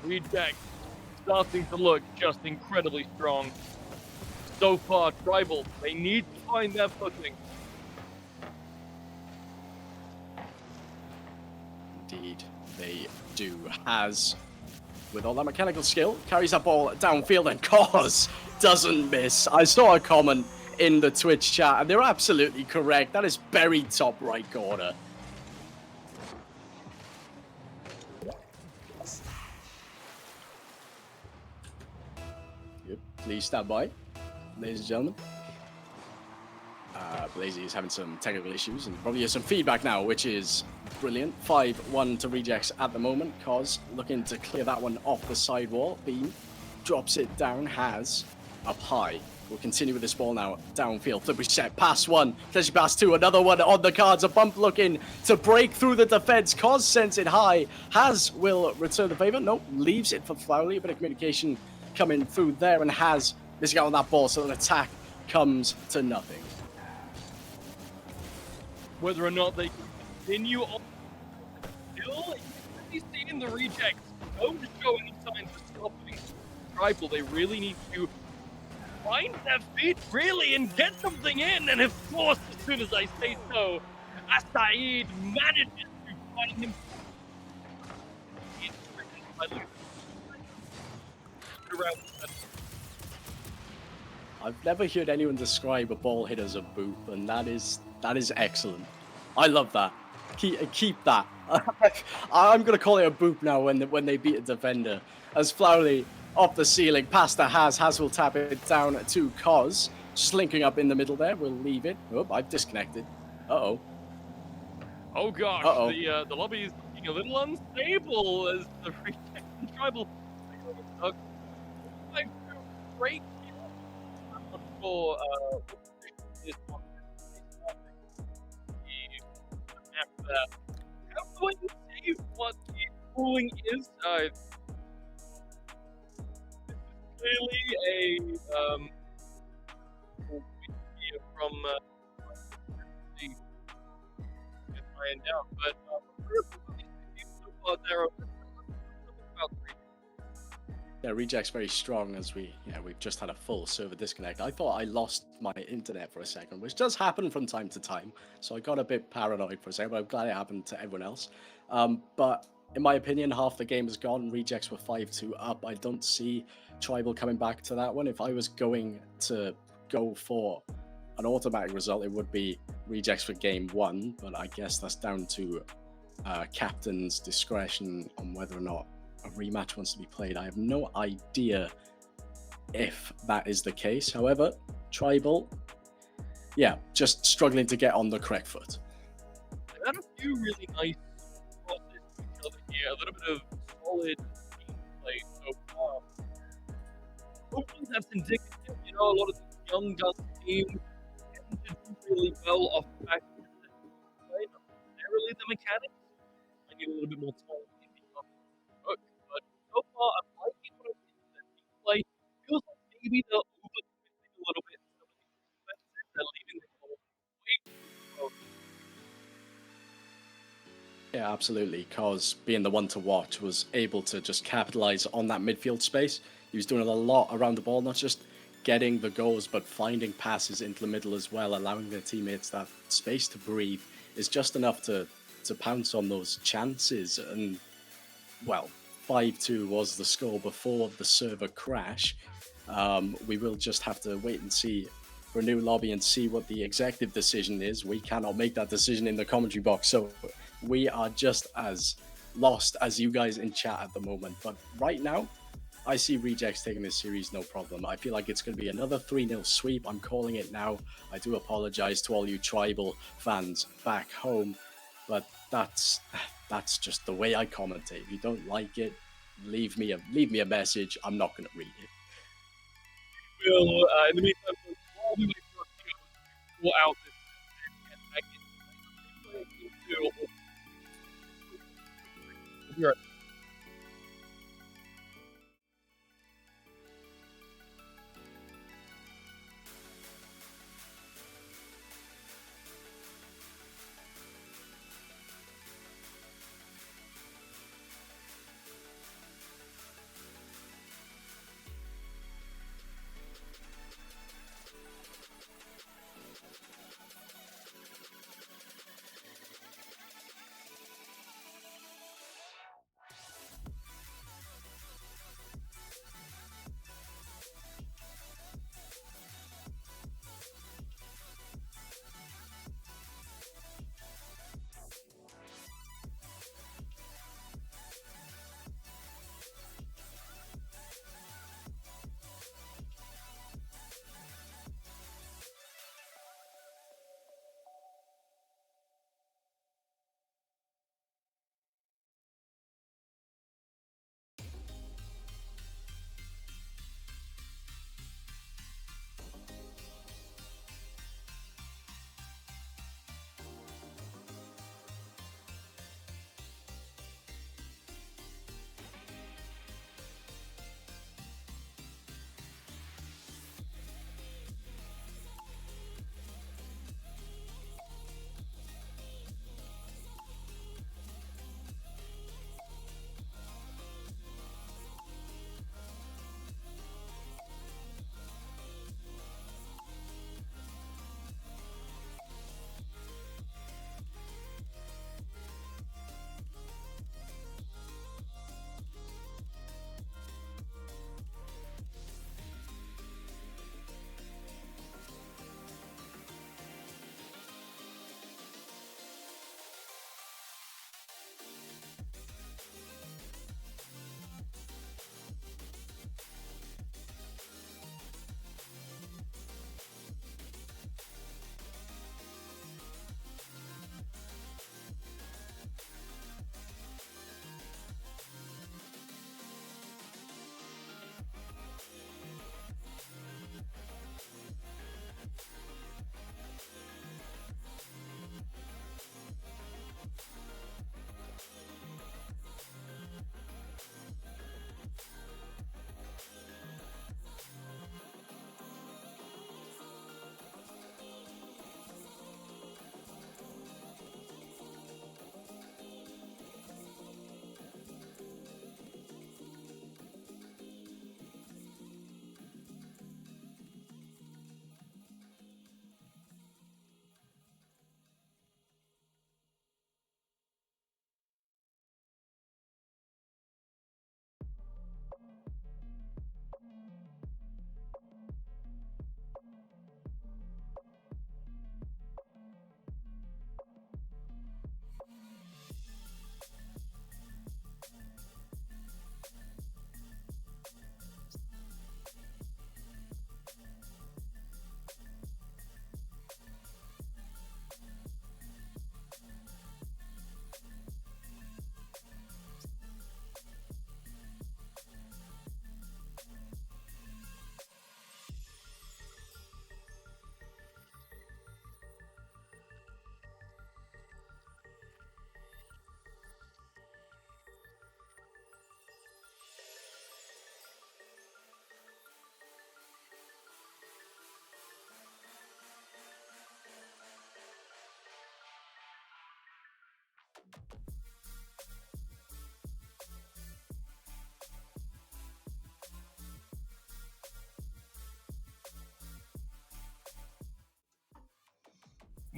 Reject starting to look just incredibly strong. So far, Tribal, they need to find their footing. Indeed, they do. Has, with all that mechanical skill, carries that ball downfield and Cause doesn't miss. I saw a comment in the Twitch chat and they're absolutely correct. That is buried top right corner. Yep, please stand by, ladies and gentlemen. Blazy is having some technical issues and probably has some feedback now, which is brilliant. 5-1 to Rejects at the moment. Cos looking to clear that one off the sidewall. Beam drops it down, has up high. We'll continue with this ball now. Downfield, flip reset, pass one, flashy pass two, another one on the cards. A bump looking to break through the defense. Cos sends it high. Has will return the favor. Nope, leaves it for Flowley. A bit of communication coming through there, and Has missing out on that ball, so an attack comes to nothing. Whether or not they can continue on, still, you can see in the Rejects don't show any signs of stopping. Tribal, they really need to find their feet, really, and get something in. And of course, as soon as I say so, Asaid manages to find him. I've never heard anyone describe a ball hit as a boop, and that is excellent. I love that. Keep that. I'm gonna call it a boop now when they beat a defender. As Flowley off the ceiling, past the Has will tap it down to Cos. Just linking up in the middle there. We'll leave it. Oh, I've disconnected. Uh-oh. Oh gosh, Uh-oh. The lobby is looking a little unstable as the Rejects and Tribal. Great for this one. After that, I'm going to see what the cooling is. Clearly a from the iron down, but so far there are about 3. Yeah, Reject's very strong as we've just had a full server disconnect. I thought I lost my internet for a second, which does happen from time to time. So I got a bit paranoid for a second, but I'm glad it happened to everyone else. But in my opinion, half the game is gone. Rejects were 5-2 up. I don't see Tribal coming back to that one. If I was going to go for an automatic result, it would be Rejects for game one, but I guess that's down to captain's discretion on whether or not a rematch wants to be played. I have no idea if that is the case. However, Tribal, yeah, just struggling to get on the correct foot. They've had a few really nice crosses to each other here, a little bit of solid gameplay so far. Hopefully that's indicative, a lot of these young gun teams tend to do really well off the back of the play, not necessarily the mechanics. I need a little bit more time in the book, but so far I'm liking what I'm seeing. The gameplay feels like maybe they're overcommitting a little bit. Some of these defenses, they're leaving the ball way too slow. Yeah, absolutely. Cos, being the one to watch, was able to just capitalize on that midfield space. He was doing a lot around the ball, not just getting the goals, but finding passes into the middle as well, allowing their teammates that space to breathe is just enough to pounce on those chances. And, well, 5-2 was the score before the server crash. We will just have to wait and see for a new lobby and see what the executive decision is. We cannot make that decision in the commentary box, so we are just as lost as you guys in chat at the moment. But right now, I see Rejects taking this series no problem. I feel like it's going to be another 3-0 sweep. I'm calling it now. I do apologize to all you Tribal fans back home, but that's just the way I commentate. If you don't like it, leave me a message. I'm not going to read it. Will in the meantime, all the way for out this and back into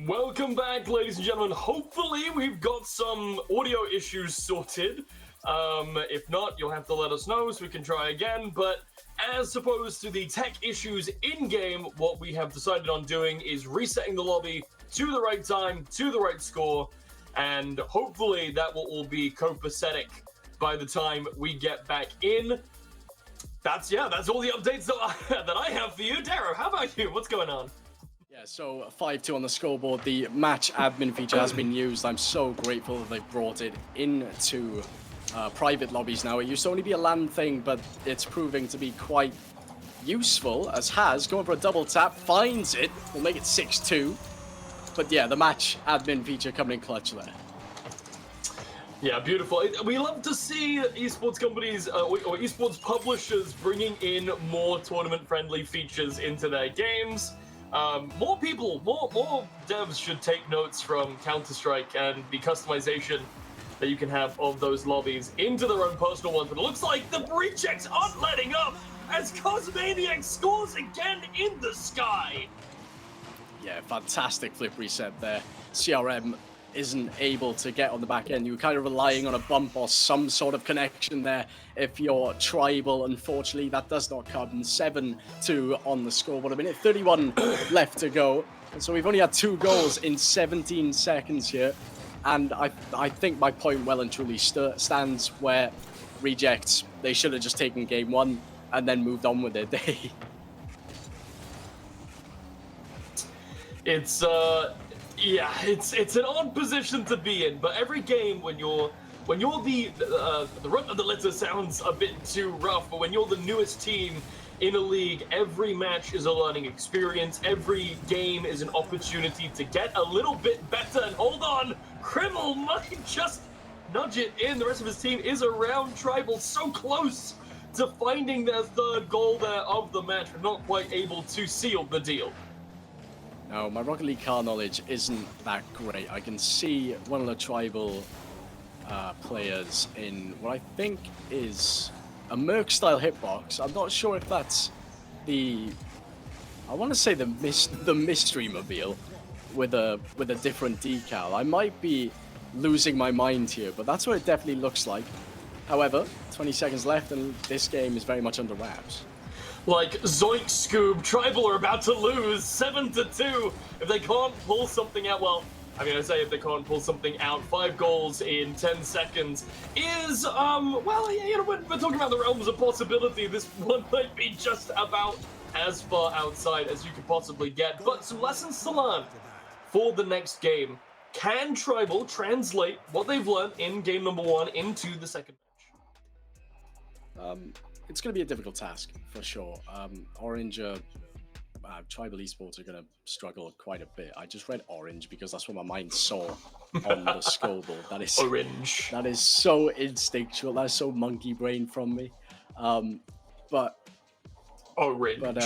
Welcome back, ladies and gentlemen. Hopefully, we've got some audio issues sorted. If not, you'll have to let us know so we can try again. But as opposed to the tech issues in-game, what we have decided on doing is resetting the lobby to the right time, to the right score, and hopefully that will all be copacetic by the time we get back in. That's all the updates that I have for you. Darrow, how about you? What's going on? Yeah, so 5-2 on the scoreboard. The match admin feature has been used. I'm so grateful that they've brought it into private lobbies now. It used to only be a LAN thing, but it's proving to be quite useful, as Has, going for a double tap, finds it, will make it 6-2. But yeah, the match admin feature coming in clutch there. Yeah, beautiful. We love to see esports companies or esports publishers bringing in more tournament-friendly features into their games. More people, more devs should take notes from Counter-Strike and the customization that you can have of those lobbies into their own personal ones. But it looks like the rejects aren't letting up as Cosmaniac scores again in the sky. Yeah, fantastic flip reset there. CRM isn't able to get on the back end. You're kind of relying on a bump or some sort of connection there if you're tribal. Unfortunately, that does not come. 7-2 on the scoreboard. A minute 31 left to go. And so we've only had 2 goals in 17 seconds here. And I think my point well and truly stands where rejects, they should have just taken game 1 and then moved on with their day. It's yeah, it's an odd position to be in, but every game when you're the run of the litter sounds a bit too rough, but when you're the newest team in a league, every match is a learning experience. Every game is an opportunity to get a little bit better. And hold on, Krimmel might just nudge it in. The rest of his team is around Tribal, so close to finding their 3rd goal there of the match, but not quite able to seal the deal. No, my Rocket League car knowledge isn't that great. I can see one of the tribal players in what I think is a Merc-style hitbox. I'm not sure if that's the... I want to say the mystery mobile with a different decal. I might be losing my mind here, but that's what it definitely looks like. However, 20 seconds left, and this game is very much under wraps. Like, zoink, Scoob, Tribal are about to lose 7-2 if they can't pull something out. Well, I mean, I say if they can't pull something out, 5 goals in 10 seconds is, well, you know, we're talking about the realms of possibility. This one might be just about as far outside as you could possibly get. But some lessons to learn for the next game. Can Tribal translate what they've learned in game number 1 into the second match? It's going to be a difficult task, for sure. Orange, Tribal Esports are going to struggle quite a bit. I just read Orange because that's what my mind saw on the scoreboard. That is Orange. That is so instinctual. That is so monkey brain from me. But Orange. But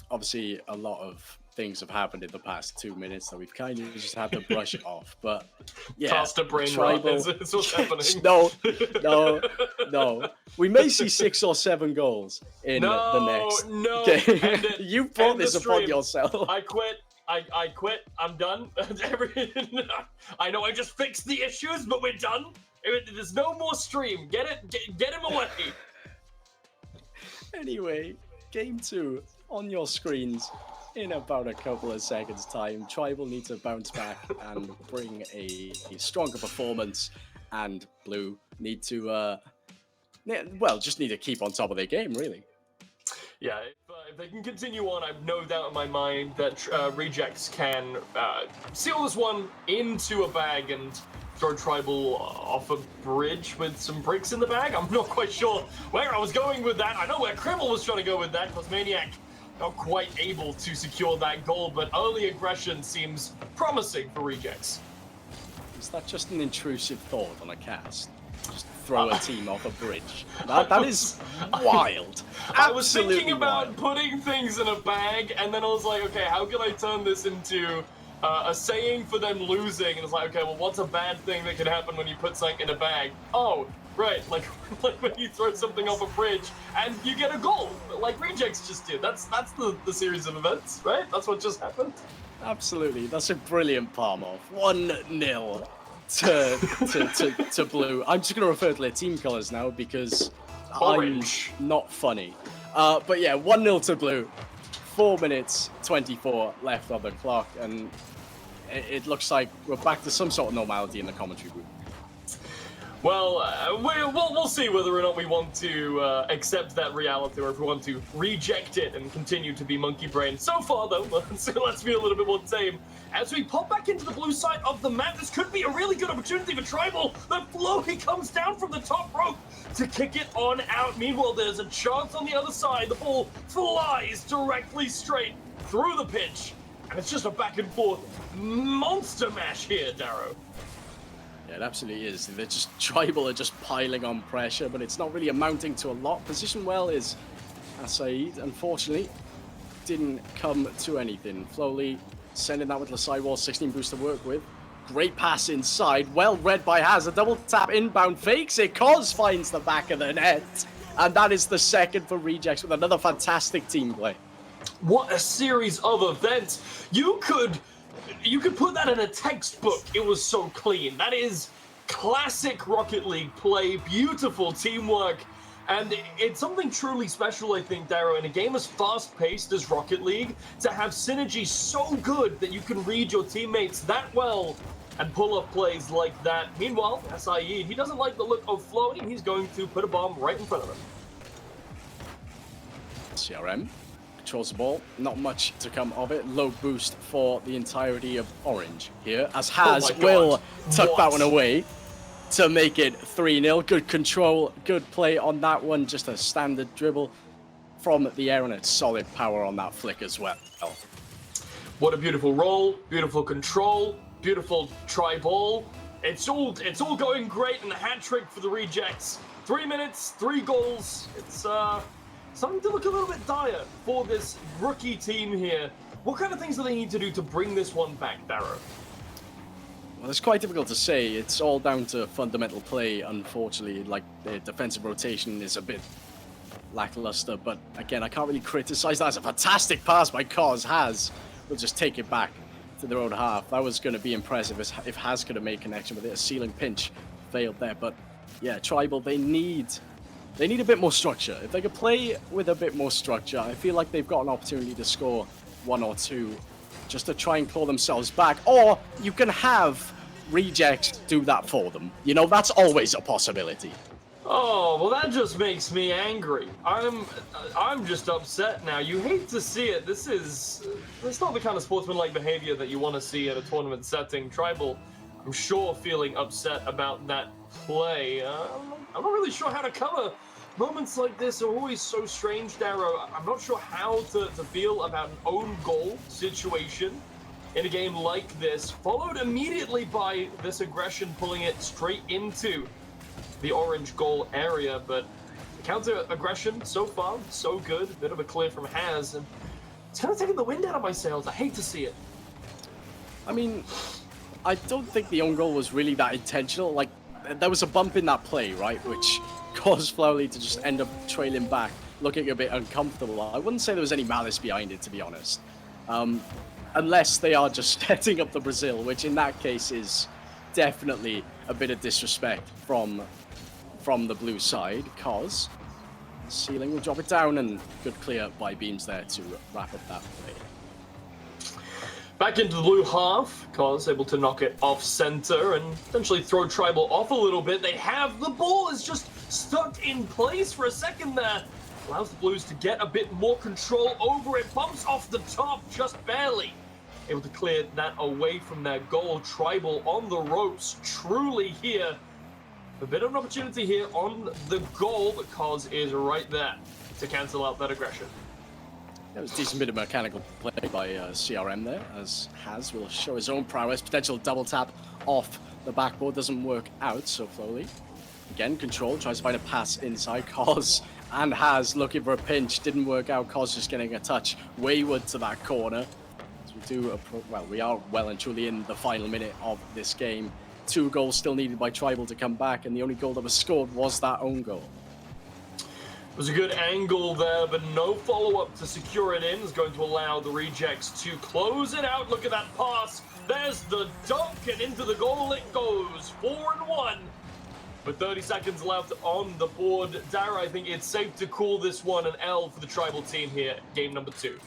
obviously, a lot of things have happened in the past 2 minutes that we've kind of just had to brush it off. But yeah, Faster brain rot is what's happening. No. We may see 6 or 7 goals in the next game. You brought this upon yourself. I quit. I quit. I'm done. I know I just fixed the issues, but we're done. There's no more stream. Get him away. Anyway, game 2 on your screens in about a couple of seconds time. Tribal need to bounce back and bring a stronger performance, and Blue need to just need to keep on top of their game, really. Yeah, if they can continue on, I've no doubt in my mind that Rejects can seal this one into a bag and throw Tribal off a bridge with some bricks in the bag. I'm not quite sure where I was going with that. I know where Krimmel was trying to go with that, Cosmaniac not quite able to secure that goal, but early aggression seems promising for Rejects. Is that just an intrusive thought on a cast? Just throw a team off a bridge? That is wild. I was thinking Absolutely about wild. putting things in a bag, and then I was like, okay, how can I turn this into a saying for them losing? And it's like, okay, well, what's a bad thing that could happen when you put something in a bag? Oh, right, like when you throw something off a bridge and you get a goal, like Rejects just did. That's the series of events, right? That's what just happened. Absolutely. That's a brilliant palm off. 1-0 to blue. I'm just going to refer to their team colors now because Orange. I'm not funny. But yeah, 1-0 to blue. 4 minutes 24 left on the clock, and it looks like we're back to some sort of normality in the commentary booth. Well, we'll see whether or not we want to accept that reality or if we want to reject it and continue to be monkey brain. So far, though, let's be a little bit more tame. As we pop back into the blue side of the map, this could be a really good opportunity for Tribal. The flow, he comes down from the top rope to kick it on out. Meanwhile, there's a chance on the other side. The ball flies directly straight through the pitch. And it's just a back and forth monster mash here, Darrow. Yeah, it absolutely is. They're just Tribal are just piling on pressure, but it's not really amounting to a lot. Position well is Asaid. Unfortunately, didn't come to anything. Flowly sending that with the sidewall, 16 boost to work with. Great pass inside, well read by Haz. A double tap inbound, fakes it. Cos finds the back of the net, and that is the second for Rejects with another fantastic team play. What a series of events. You could put that in a textbook. It was so clean. That is classic Rocket League play, beautiful teamwork, and it's something truly special, I think, Darrow, in a game as fast-paced as Rocket League, to have synergy so good that you can read your teammates that well and pull off plays like that. Meanwhile, Saeed, he doesn't like the look of floating. He's going to put a bomb right in front of him. CRM controls the ball, not much to come of it. Low boost for the entirety of Orange here, as Haz will tuck that one away to make it 3-0. Good control, good play on that one. Just a standard dribble from the air, and it's solid power on that flick as well. What a beautiful roll, beautiful control, beautiful try ball. It's all going great, and a hat trick for the Rejects. 3 minutes, 3 goals. It's something to look a little bit dire for this rookie team here. What kind of things do they need to do to bring this one back, Darrow? Well, it's quite difficult to say. It's all down to fundamental play, unfortunately. Like, the defensive rotation is a bit lackluster, but again, I can't really criticize that. It's a fantastic pass by Cos. Haz will just take it back to their own half. That was going to be impressive if Haz could have made connection with it. A ceiling pinch failed there, but yeah, Tribal, they need a bit more structure. If they could play with a bit more structure, I feel like they've got an opportunity to score 1 or 2 just to try and claw themselves back. Or you can have Rejects do that for them. You know, that's always a possibility. Oh, well, that just makes me angry. I'm just upset now. You hate to see it. It's not the kind of sportsmanlike behavior that you want to see at a tournament setting. Tribal, I'm sure, feeling upset about that play. I'm not really sure how to cover. Moments like this are always so strange, Darrow. I'm not sure how to feel about an own goal situation in a game like this, followed immediately by this aggression pulling it straight into the orange goal area. But the counter aggression so far, so good. A bit of a clear from Haz, and it's kind of taking the wind out of my sails. I hate to see it. I mean, I don't think the own goal was really that intentional. Like, there was a bump in that play, right, which caused Flowley to just end up trailing back, looking a bit uncomfortable. I wouldn't say there was any malice behind it, to be honest. Unless they are just setting up the Brazil, which in that case is definitely a bit of disrespect from the blue side. Cos ceiling will drop it down, and good clear by Beams there to wrap up that play. Back into the blue half, Cos able to knock it off center and essentially throw Tribal off a little bit. They have the ball, is just stuck in place for a second there. Allows the Blues to get a bit more control over it. Bumps off the top just barely. Able to clear that away from their goal. Tribal on the ropes, truly here. A bit of an opportunity here on the goal, but Cos is right there to cancel out that aggression. That was a decent bit of mechanical play by CRM there, as Haz will show his own prowess. Potential double tap off the backboard doesn't work out so slowly. Again, control, tries to find a pass inside. Cos and Haz looking for a pinch, didn't work out. Cos just getting a touch wayward to that corner. As we are well and truly in the final minute of this game. 2 goals still needed by Tribal to come back, and the only goal that was scored was that own goal. was a good angle there, but no follow-up to secure it in is going to allow the rejects to close it out. Look at that pass. There's the dunk, and into the goal it goes. 4-1. With 30 seconds left on the board, Dara, I think it's safe to call this one an L for the Tribal team here, game number 2.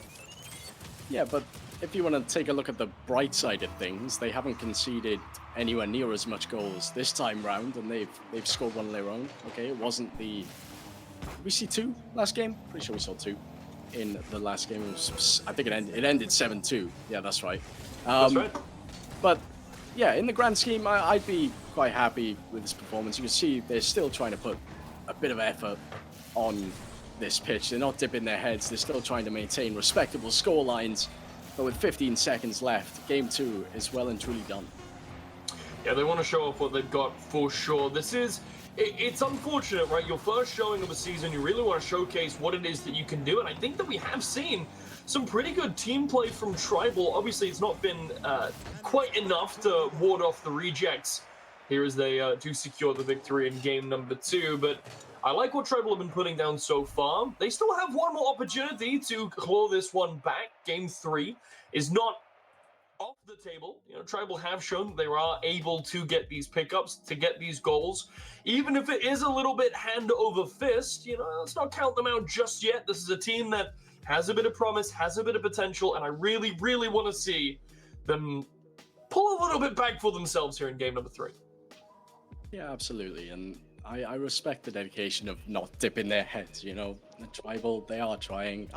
Yeah, but if you want to take a look at the bright side of things, they haven't conceded anywhere near as much goals this time round, and they've scored one of their own. Okay, it wasn't the... Did we see 2 last game? Pretty sure we saw 2 in the last game. It was, I think it ended 7-2. Yeah, that's right. That's right. But yeah, in the grand scheme, I'd be quite happy with this performance. You can see they're still trying to put a bit of effort on this pitch. They're not dipping their heads. They're still trying to maintain respectable score lines. But with 15 seconds left, game 2 is well and truly done. Yeah, they want to show off what they've got for sure. It's unfortunate, right? Your first showing of the season, you really want to showcase what it is that you can do. And I think that we have seen some pretty good team play from Tribal. Obviously, it's not been quite enough to ward off the rejects here as they do secure the victory in game number 2. But I like what Tribal have been putting down so far. They still have one more opportunity to claw this one back. Game 3 is not off the table. You know, Tribal have shown that they are able to get these pickups, to get these goals. Even if it is a little bit hand over fist, you know, let's not count them out just yet. This is a team that has a bit of promise, has a bit of potential, and I really, really want to see them pull a little bit back for themselves here in game number 3. Yeah, absolutely. And I respect the dedication of not dipping their heads, you know. The Tribal, they are trying.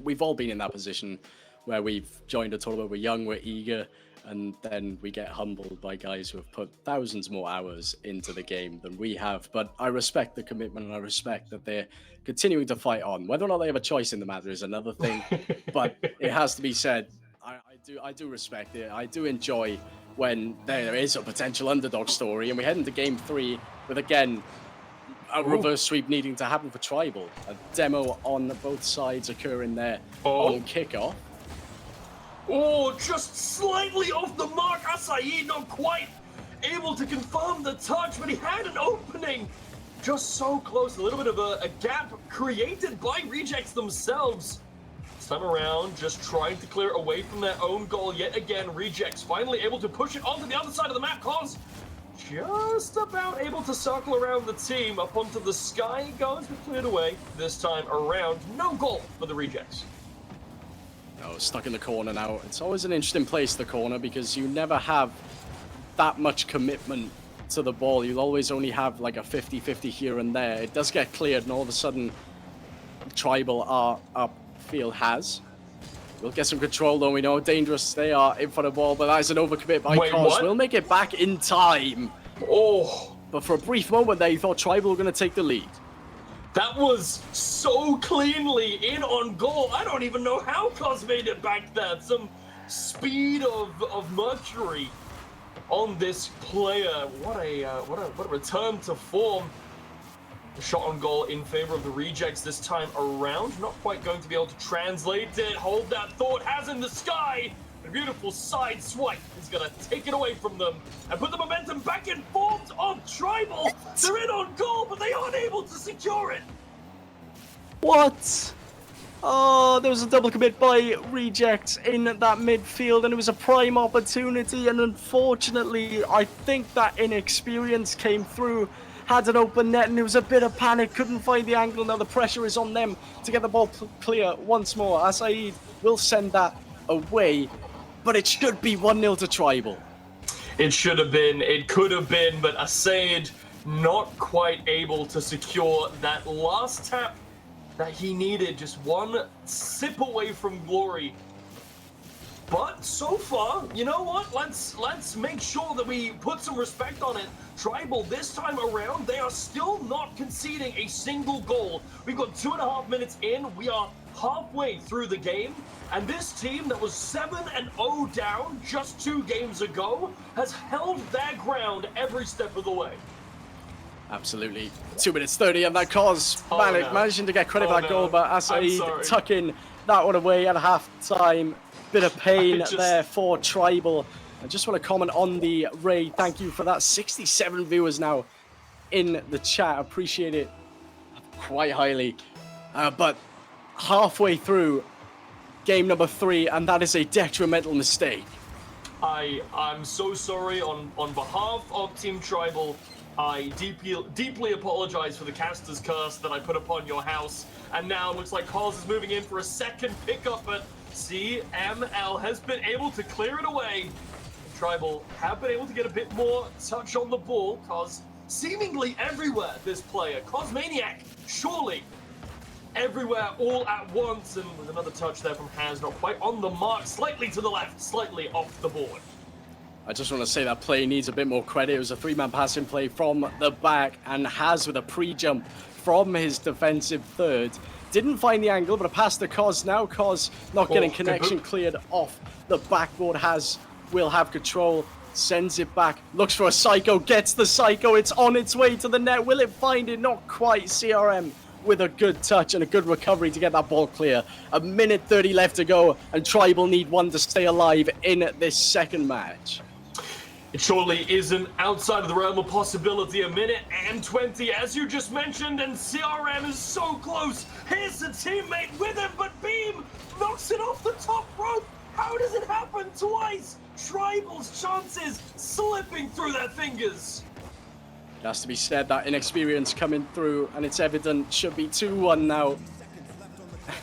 We've all been in that position where we've joined a tournament, we're young, we're eager, and then we get humbled by guys who have put thousands more hours into the game than we have. But I respect the commitment, and I respect that they're continuing to fight on. Whether or not they have a choice in the matter is another thing, but it has to be said, I do respect it. I do enjoy when there is a potential underdog story, and we head into game 3 with, again, a reverse sweep needing to happen for Tribal. A demo on both sides occurring there on kickoff. Oh, just slightly off the mark. Asaid not quite able to confirm the touch, but he had an opening. Just so close. A little bit of a gap created by rejects themselves. This time around, just trying to clear away from their own goal yet again. Rejects finally able to push it onto the other side of the map. Cause just about able to circle around the team. Up onto the sky goes, but cleared away. This time around, no goal for the rejects. Oh, stuck in the corner now. It's always an interesting place, the corner, because you never have that much commitment to the ball. You'll always only have like a 50-50 here and there. It does get cleared, and all of a sudden, Tribal are upfield has. We'll get some control, though. We know how dangerous they are in front of the ball, but that's an overcommit by Cos. We'll make it back in time. Oh! But for a brief moment there, you thought Tribal were going to take the lead. That was so cleanly in on goal. I don't even know how Cos made it back there. Some speed of Muhcreedy on this player. What a return to form. A shot on goal in favor of the rejects this time around. Not quite going to be able to translate it. Hold that thought. Has in the sky. A beautiful side swipe is going to take it away from them and put the momentum back in form of Tribal. They're in on goal, but they aren't able to secure it. What? Oh, there was a double commit by Rejects in that midfield, and it was a prime opportunity, and unfortunately, I think that inexperience came through. Had an open net, and there was a bit of panic, couldn't find the angle. Now the pressure is on them to get the ball clear once more. Asaid will send that away, but it should be 1-0 to Tribal. It should have been, it could have been, but Asaid not quite able to secure that last tap that he needed. Just one sip away from glory. But so far, you know what? Let's make sure that we put some respect on it. Tribal, this time around, they are still not conceding a single goal. We've got 2.5 minutes in. We are halfway through the game, and this team that was 7-0 down just 2 games ago has held their ground every step of the way. Absolutely. 2 minutes 30, and that Cos managing to get credit for that goal, but Asaid tucking that one away at half-time. Bit of pain there for Tribal. I just want to comment on the raid. Thank you for that. 67 viewers now in the chat. Appreciate it quite highly. But halfway through game number 3, and that is a detrimental mistake. I'm so sorry on behalf of Team Tribal. I deeply apologize for the caster's curse that I put upon your house. And now it looks like Cause is moving in for a second pickup, but CML has been able to clear it away. Tribal have been able to get a bit more touch on the ball, Cause seemingly everywhere this player, Cosmaniac, surely everywhere all at once, and with another touch there from Haz, not quite on the mark, slightly to the left, slightly off the board. I just want to say that play needs a bit more credit. It was a 3-man passing play from the back, and Haz with a pre-jump from his defensive third. Didn't find the angle, but a pass to Cos now. Cos not getting connection cleared off the backboard. Haz will have control, sends it back, looks for a Psycho, gets the Psycho, it's on its way to the net. Will it find it? Not quite. CRM with a good touch and a good recovery to get that ball clear. A minute 30 left to go, and Tribal need one to stay alive in this second match. It surely isn't outside of the realm of possibility. A minute and 20, as you just mentioned, and CRM is so close. Here's a teammate with him, but Beam knocks it off the top rope. How does it happen twice? Tribal's chances slipping through their fingers. It has to be said that inexperience coming through, and it's evident. Should be 2-1 now,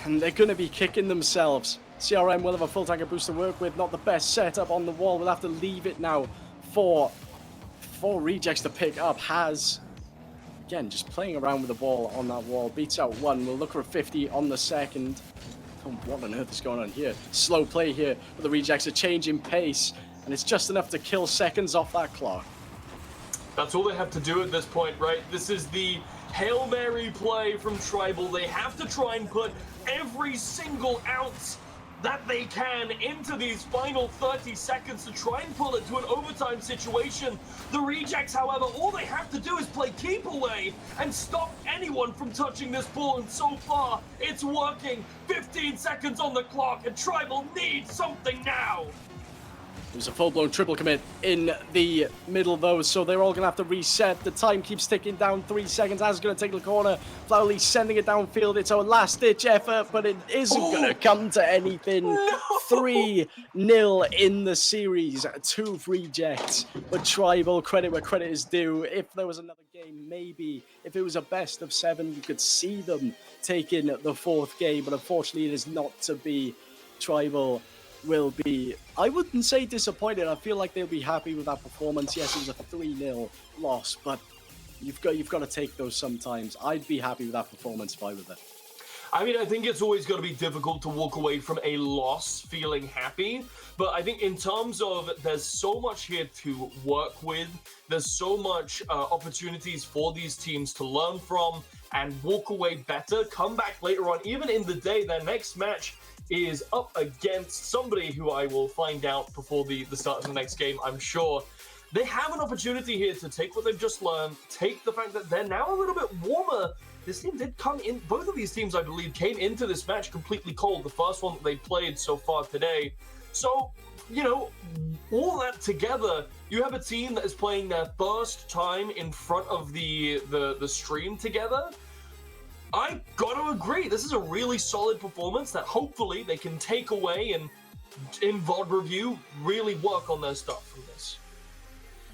and they're going to be kicking themselves. CRM will have a full tank of boost to work with. Not the best setup on the wall. We'll have to leave it now for rejects to pick up. Haz, again, just playing around with the ball on that wall. Beats out one. We'll look for a 50 on the second. Oh, what on earth is going on here? Slow play here, but the rejects are changing pace, and it's just enough to kill seconds off that clock. That's all they have to do at this point, right? This is the Hail Mary play from Tribal. They have to try and put every single ounce that they can into these final 30 seconds to try and pull it to an overtime situation. The rejects, however, all they have to do is play keep away and stop anyone from touching this ball, and so far, it's working. 15 seconds on the clock, and Tribal needs something now. There's a full-blown triple commit in the middle, though, so they're all going to have to reset. The time keeps ticking down. 3 seconds. As going to take the corner. Flowley sending it downfield. It's a last-ditch effort, but it isn't going to come to anything. No! 3-0 in the series. 2 rejects. But Tribal, credit where credit is due. If there was another game, maybe. If it was a best of 7, you could see them taking the 4th game. But unfortunately, it is not to be. Tribal will be, I wouldn't say disappointed. I feel like they'll be happy with that performance. Yes, it was a 3-0 loss, but you've got to take those sometimes. I'd be happy with that performance if I were there. I mean, I think it's always going to be difficult to walk away from a loss feeling happy, but I think in terms of there's so much here to work with, there's so much opportunities for these teams to learn from and walk away better, come back later on, even in the day. Their next match is up against somebody who I will find out before the start of the next game, I'm sure. They have an opportunity here to take what they've just learned, take the fact that they're now a little bit warmer. This team did come in, both of these teams, I believe, came into this match completely cold, the first one that they played so far today. So, you know, all that together, you have a team that is playing their first time in front of the stream together. I gotta agree, this is a really solid performance that hopefully they can take away and in VOD review really work on their stuff from this.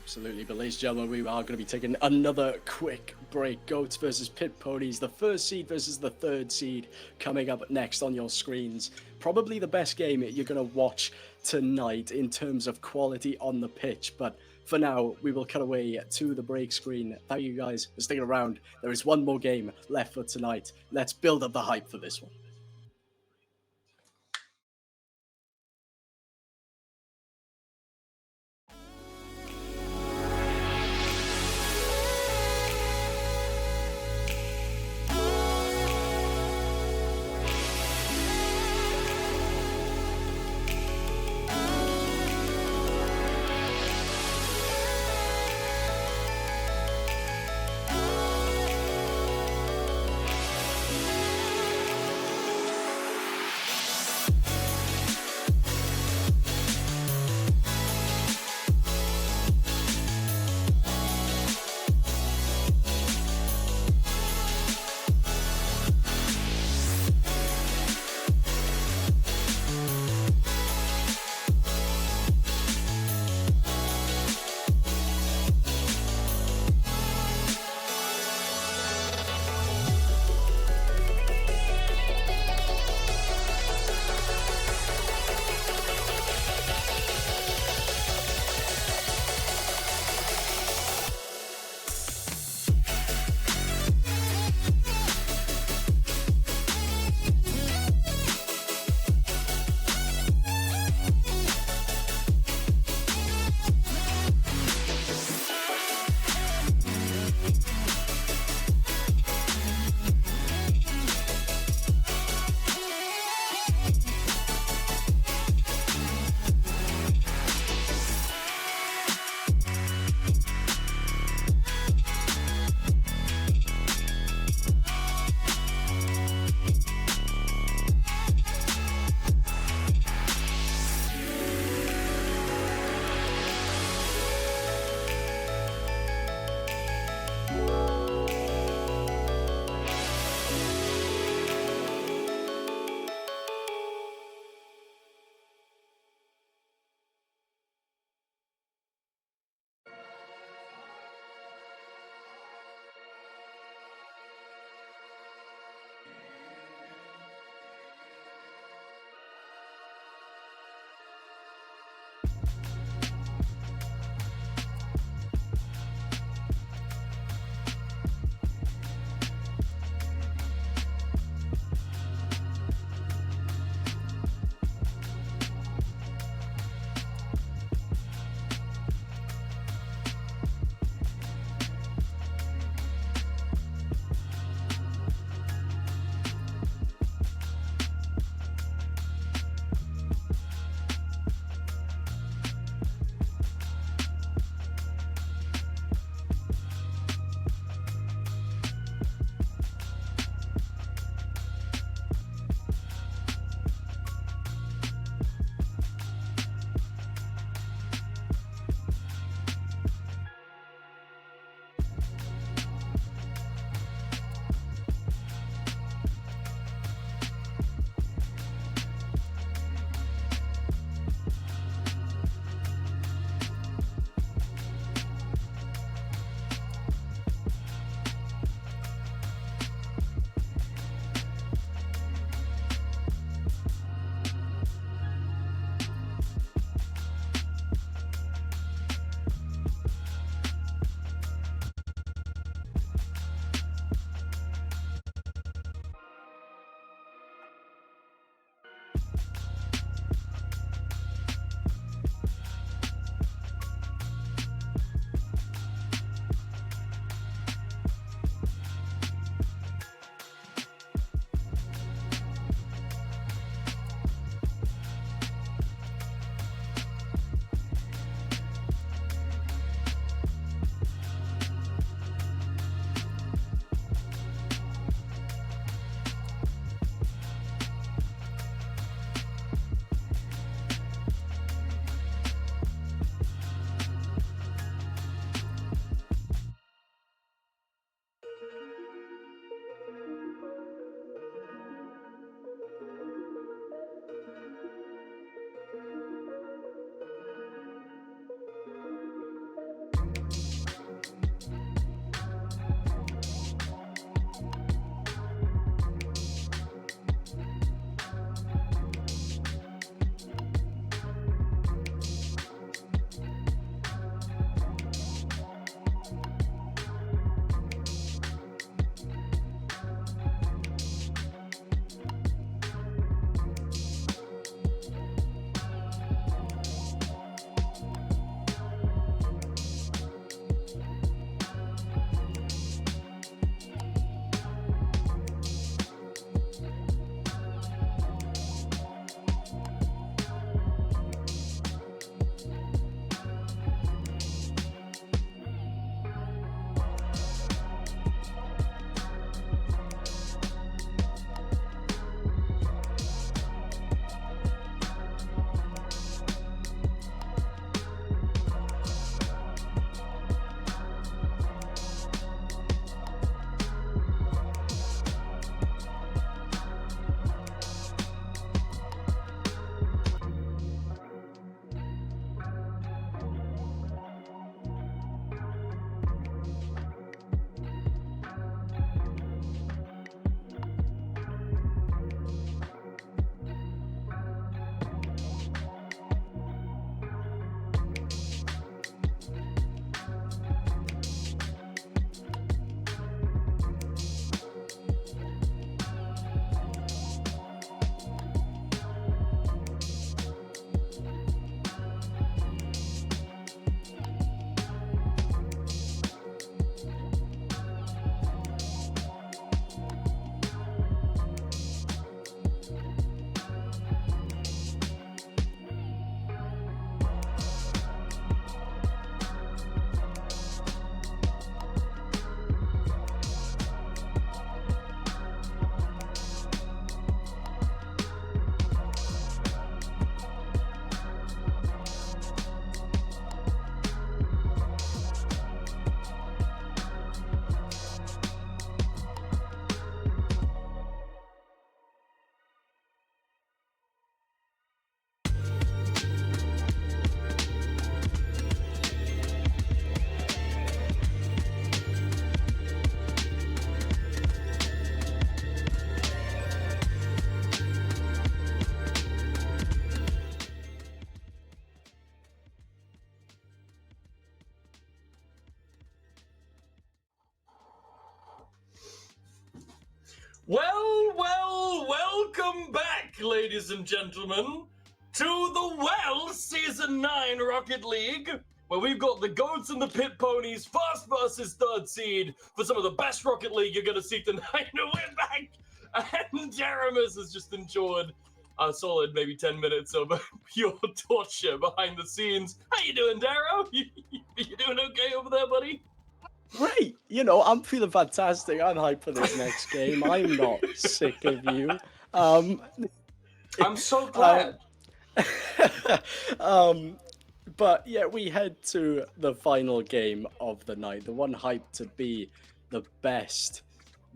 Absolutely, but ladies and gentlemen, we are going to be taking another quick break. Goats versus Pit Ponies, the 1st seed versus the 3rd seed, coming up next on your screens. Probably the best game you're going to watch tonight in terms of quality on the pitch, but for now, we will cut away to the break screen. Thank you guys for sticking around. There is one more game left for tonight. Let's build up the hype for this one. Welcome back, ladies and gentlemen, to the Welsh Season 9 Rocket League, where we've got the Goats and the Pit Ponies, first versus third seed, for some of the best Rocket League you're going to see tonight. We're back, and Jaramus has just enjoyed a solid maybe 10 minutes of pure torture behind the scenes. How you doing, Darrow? You doing okay over there, buddy? Great. You know, I'm feeling fantastic. I'm hyped for this next game. I'm not sick of you. I'm so glad. But yeah, we head to the final game of the night. The one hyped to be the best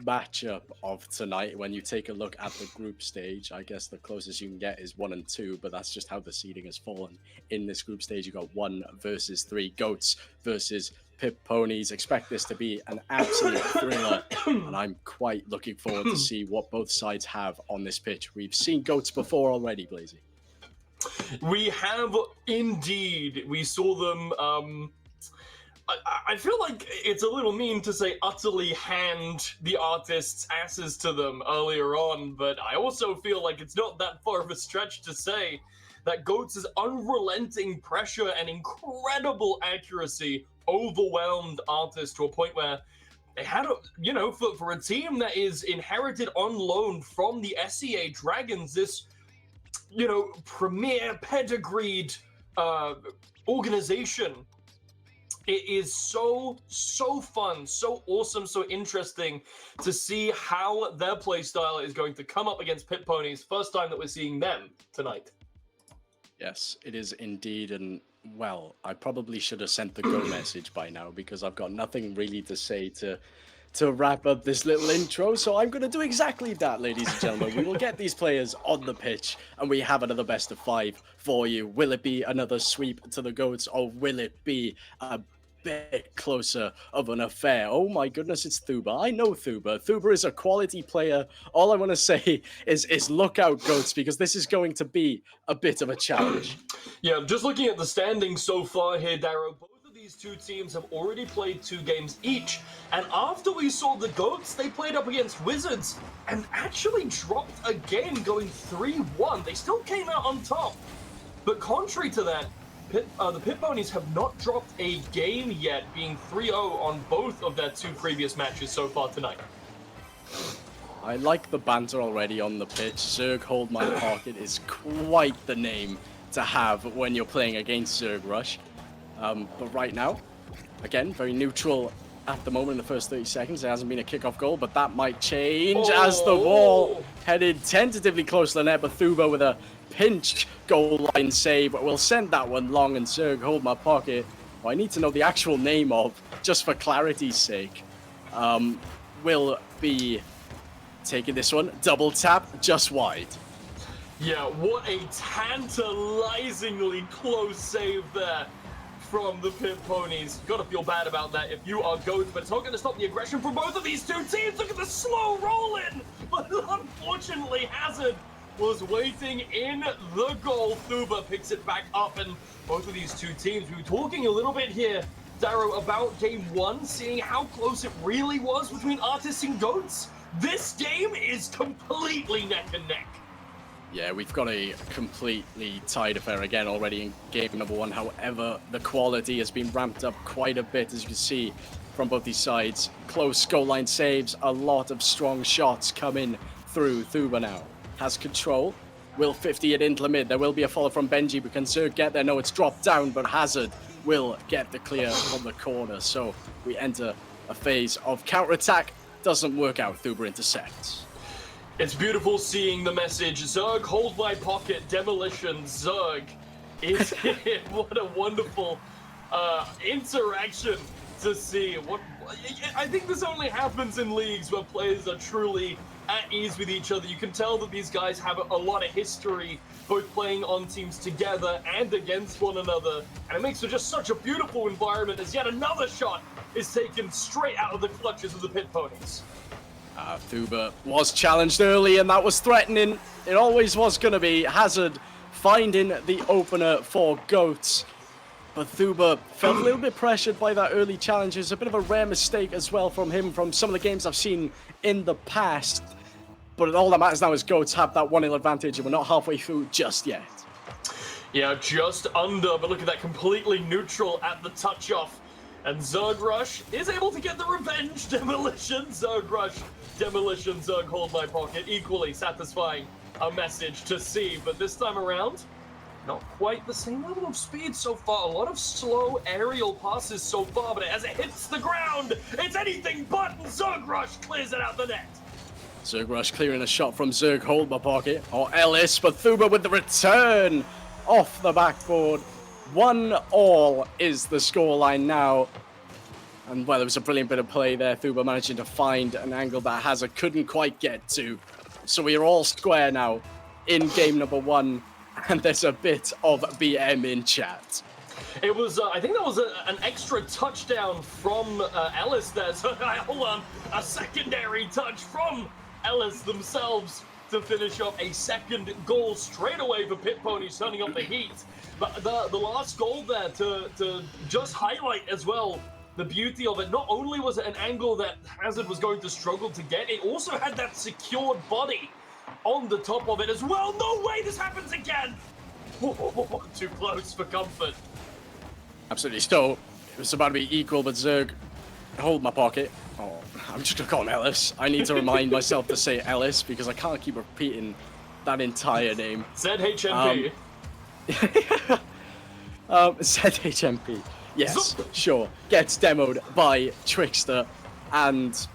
matchup of tonight. When you take a look at the group stage, I guess the closest you can get is 1 and 2, but that's just how the seeding has fallen. In this group stage, you got 1 versus 3, Goats versus Pip Ponies. Expect this to be an absolute thriller, and I'm quite looking forward to see what both sides have on this pitch. We've seen Goats before already, Blazy. We have indeed. We saw them. I feel like it's a little mean to say utterly hand the artists' asses to them earlier on, but I also feel like it's not that far of a stretch to say that Goats' unrelenting pressure and incredible accuracy overwhelmed artists to a point where they had, for a team that is inherited on loan from the SEA Dragons, this, premier pedigreed organization. It is so fun, so awesome, so interesting to see how their playstyle is going to come up against Pit Ponies. First time that we're seeing them tonight. Yes, it is indeed, and well, I probably should have sent the go message by now because I've got nothing really to say to wrap up this little intro, so I'm going to do exactly that, ladies and gentlemen. We will get these players on the pitch, and we have another best of 5 for you. Will it be another sweep to the Goats, or will it be a bit closer of an affair? Oh my goodness, it's Thuba. I know Thuba. Thuba is a quality player. All I want to say is look out, Goats, because this is going to be a bit of a challenge. Yeah, just looking at the standings so far here, Darrow, both of these two teams have already played 2 games each, and after we saw the Goats, they played up against Wizards and actually dropped a game going 3-1. They still came out on top, but contrary to that, the Pit Ponies have not dropped a game yet, being 3-0 on both of their 2 previous matches so far tonight. I like the banter already on the pitch. Zerg Hold My Pocket is quite the name to have when you're playing against Zerg Rush. But right now, again, very neutral at the moment in the first 30 seconds. There hasn't been a kickoff goal, but that might change as the ball headed tentatively close to the net, but Thuba with a pinch goal line save will send that one long, and Zerg Hold My Pocket, who I need to know the actual name of, just for clarity's sake, will be taking this one. Double tap, just wide. Yeah, what a tantalizingly close save there from the Pit Ponies. Gotta feel bad about that if you are Goats, but it's not gonna stop the aggression from both of these two teams. Look at the slow roll in, but unfortunately Hazard was waiting in the goal. Thuba picks it back up, and both of these two teams, we were talking a little bit here, Darrow, about game 1, seeing how close it really was between Artists and Goats. This game is completely neck and neck. Yeah, we've got a completely tied affair again already in game number 1. However, the quality has been ramped up quite a bit, as you can see from both these sides. Close goal line saves, a lot of strong shots coming through. Thuba now has control, will 50 it into the mid. There will be a follow from Benji, but can Zerg get there? No, it's dropped down, but Hazard will get the clear from the corner. So we enter a phase of counter-attack. Doesn't work out, Thuba intercepts. It's beautiful seeing the message, Zerg, hold my pocket, demolition, Zerg is here. What a wonderful interaction to see. I think this only happens in leagues where players are truly at ease with each other. You can tell that these guys have a lot of history, both playing on teams together and against one another, and it makes for just such a beautiful environment as yet another shot is taken straight out of the clutches of the Pit Ponies. Thuba was challenged early, and that was threatening. It always was going to be. Hazard finding the opener for Goats. But Thuba felt a little bit pressured by that early challenge. It's a bit of a rare mistake as well from him from some of the games I've seen in the past. But all that matters now is Goats have that 1-0 advantage, and we're not halfway through just yet. Yeah, just under, but look at that, completely neutral at the touch-off. And Zerg Rush is able to get the revenge. Demolition, Zerg Rush, Demolition, Zerg hold my pocket. Equally satisfying a message to see, but this time around, not quite the same level of speed so far. A lot of slow aerial passes so far, but as it hits the ground, it's anything but, and Zerg Rush clears it out the net. Zerg Rush clearing a shot from Zerg hold my pocket, or Ellis, but Thuba with the return off the backboard. 1-1 is the scoreline now. And well, it was a brilliant bit of play there. Thuba managing to find an angle that Hazard couldn't quite get to. So we are all square now in game number 1. And there's a bit of BM in chat. It was, I think that was an extra touchdown from Ellis there. So hold on, a secondary touch from Ellis themselves to finish up a second goal straight away for Pit Ponies, turning up the heat. But the last goal there to just highlight as well the beauty of it. Not only was it an angle that Hazard was going to struggle to get, it also had that secured body on the top of it as well. No way this happens again. Too close for comfort. Absolutely. Still, it was about to be equal, but Zerg hold my pocket. Oh, I'm just gonna call him Ellis. I need to remind myself to say Ellis because I can't keep repeating that entire name. ZHMP. ZHMP. Yes, sure. Gets demoed by Trickster, and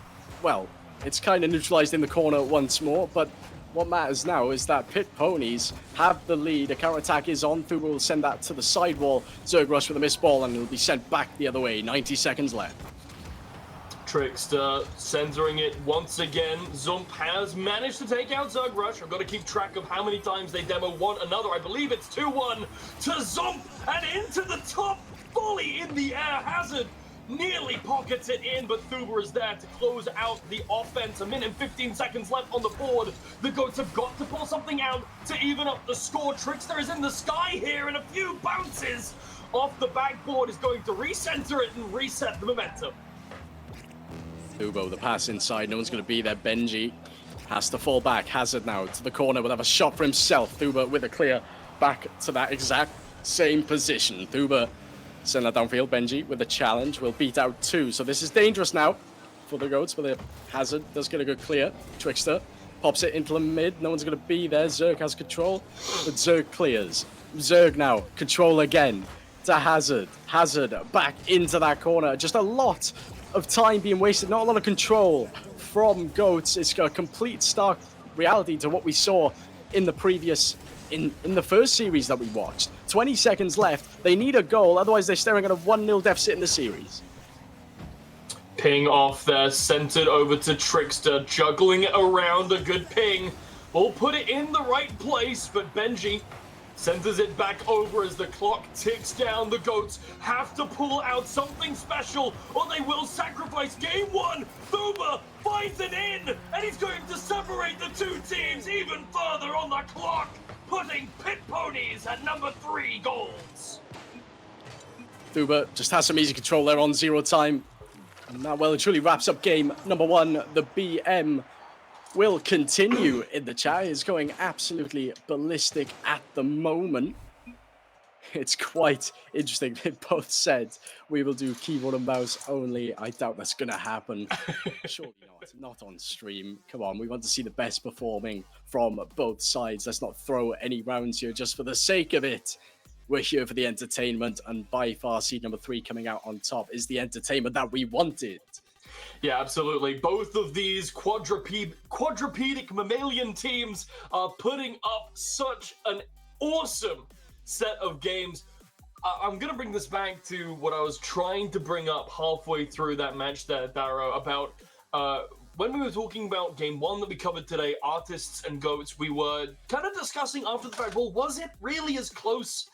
well, it's kind of neutralized in the corner once more. But what matters now is that Pit Ponies have the lead. A counter-attack is on. Thuba will send that to the sidewall. Zerg Rush with a missed ball, and it'll be sent back the other way. 90 seconds left. Trickster centering it once again. Zump has managed to take out Zerg Rush. I've got to keep track of how many times they demo one another. I believe it's 2-1 to Zump and into the top, fully in the air. Hazard nearly pockets it in, but Thuba is there to close out the offense. 1 minute and 15 seconds left on the board. The Goats have got to pull something out to even up the score. Trickster is in the sky here, and a few bounces off the backboard is going to recenter it and reset the momentum. Thuba, the pass inside, no one's going to be there. Benji has to fall back. Hazard now to the corner, will have a shot for himself. Thuba with a clear back to that exact same position. Thuba send that downfield. Benji with a challenge will beat out 2. So this is dangerous now for the Goats, but the Hazard does get a good clear. Trickster pops it into the mid. No one's going to be there. Zerg has control, but Zerg clears. Zerg now, control again to Hazard. Hazard back into that corner. Just a lot of time being wasted, not a lot of control from Goats. It's a complete stark reality to what we saw in the previous, in the first series that we watched. 20 seconds left. They need a goal, otherwise they're staring at a 1-0 deficit in the series. Ping off there, centered over to Trickster, juggling it around. A good ping will put it in the right place, but Benji centers it back over as the clock ticks down. The Goats have to pull out something special or they will sacrifice game 1. Thuba finds it in, and he's going to separate the two teams even further on the clock, putting Pit Ponies at number 3 goals. Thuba just has some easy control there on 0 time. And that well and truly wraps up game number 1. The BM will continue in the chat. It's going absolutely ballistic at the moment. It's quite interesting. They both said we will do keyboard and mouse only. I doubt that's going to happen. Surely not on stream. Come on, we want to see the best performing from both sides. Let's not throw any rounds here just for the sake of it. We're here for the entertainment, and by far seed number 3 coming out on top is the entertainment that we wanted. Yeah, absolutely. Both of these quadrupedic mammalian teams are putting up such an awesome set of games. I'm going to bring this back to what I was trying to bring up halfway through that match there, Darrow, about when we were talking about game 1 that we covered today, Artists and Goats. We were kind of discussing after the fact, well, was it really as close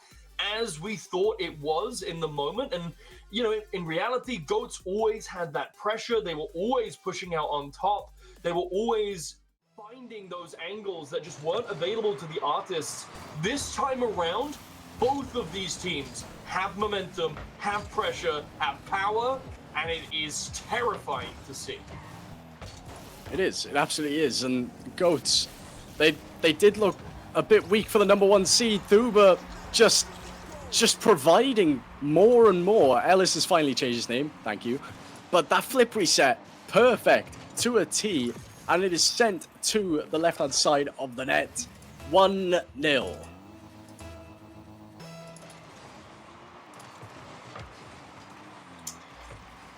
as we thought it was in the moment? And you know, in reality, Goats always had that pressure. They were always pushing out on top. They were always finding those angles that just weren't available to the Artists. This time around, both of these teams have momentum, have pressure, have power, and it is terrifying to see. It is. It absolutely is. And Goats, they did look a bit weak for the #1 seed. Thuba just providing more and more. Ellis has finally changed his name. Thank you. But that flip reset, perfect to a T, and it is sent to the left-hand side of the net. 1-0.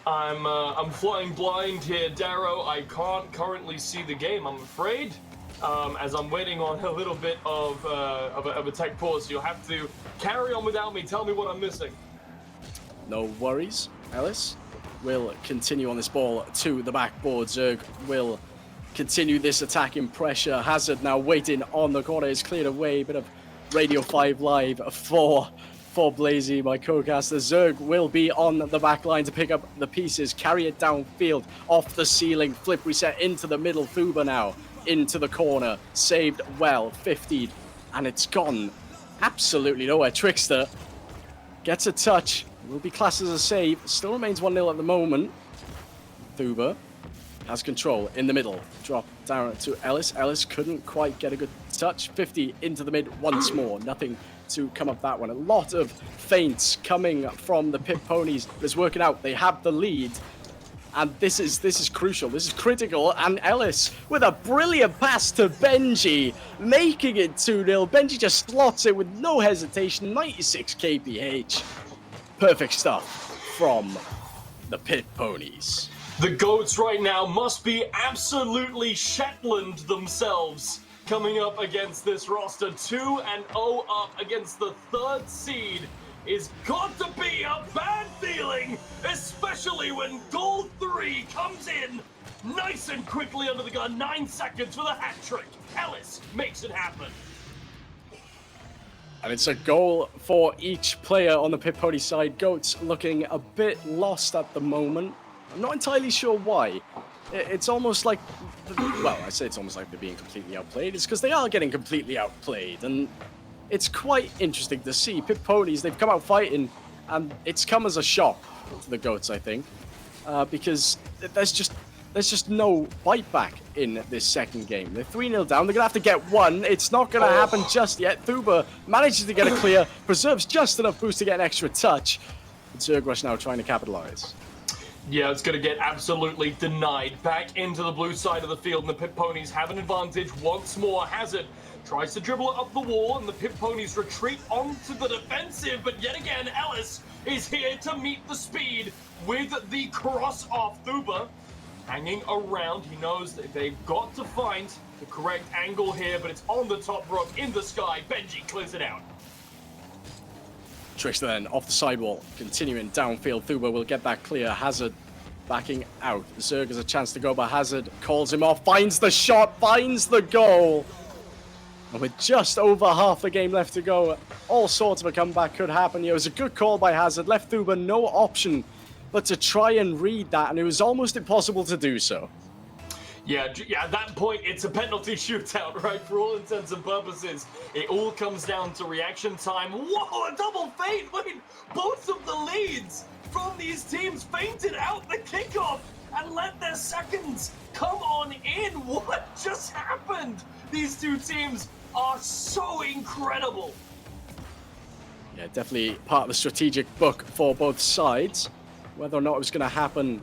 I'm flying blind here, Darrow. I can't currently see the game, I'm afraid. As I'm waiting on a little bit of a tech pause, you'll have to carry on without me. Tell me what I'm missing. No worries, Ellis. Will continue on this ball to the backboard. Zerg will continue this attacking pressure. Hazard now waiting on the corner. Is cleared away. Bit of Radio 5 Live for Blazy, my co-caster. Zerg will be on the back line to pick up the pieces, carry it downfield, off the ceiling, flip reset into the middle. Thuba now into the corner, saved well, 50, and it's gone absolutely nowhere. Trickster gets a touch, will be classed as a save, still remains 1-0 at the moment. Thuba has control in the middle, drop down to Ellis. Ellis couldn't quite get a good touch. 50 into the mid once more, nothing to come up that one. A lot of feints coming from the Pit Ponies. It's working out, they have the lead. And this is crucial, this is critical, and Ellis with a brilliant pass to Benji, making it 2-0. Benji just slots it with no hesitation, 96 kph. Perfect stuff from the Pit Ponies. The Goats right now must be absolutely Shetland themselves coming up against this roster. 2-0 up against the 3rd seed is got to be a bad feeling, especially when goal 3 comes in nice and quickly under the gun. 9 seconds for the hat trick. Ellis makes it happen. And it's a goal for each player on the Pit Pony side. Goats looking a bit lost at the moment. I'm not entirely sure why. It's almost like, well, I say it's almost like they're being completely outplayed. It's because they are getting completely outplayed, and it's quite interesting to see. Pit Ponies, they've come out fighting, and it's come as a shock to the Goats, I think, because there's just no bite back in this second game. They're 3-0 down. They're going to have to get one. It's not going to happen just yet. Thuba manages to get a clear, preserves just enough boost to get an extra touch. And Zergrush now trying to capitalize. Yeah, it's going to get absolutely denied. Back into the blue side of the field, and the Pit Ponies have an advantage once more. Hazard tries to dribble it up the wall, and the Pit Ponies retreat onto the defensive, but yet again, Ellis is here to meet the speed with the cross off. Thuba hanging around. He knows that they've got to find the correct angle here, but it's on the top rope in the sky. Benji clears it out. Trickster then off the sidewall, continuing downfield. Thuba will get that clear. Hazard backing out. Zerg has a chance to go, but Hazard calls him off, finds the shot, finds the goal. And with just over half the game left to go, all sorts of a comeback could happen. It was a good call by Hazard, left Thuba no option but to try and read that, and it was almost impossible to do so. Yeah, at that point, it's a penalty shootout, right? For all intents and purposes, it all comes down to reaction time. Whoa, a double feint! Wait, both of the leads from these teams fainted out the kickoff and let their seconds come on in. What just happened? These two teams are so incredible. Yeah, definitely part of the strategic book for both sides. Whether or not it was going to happen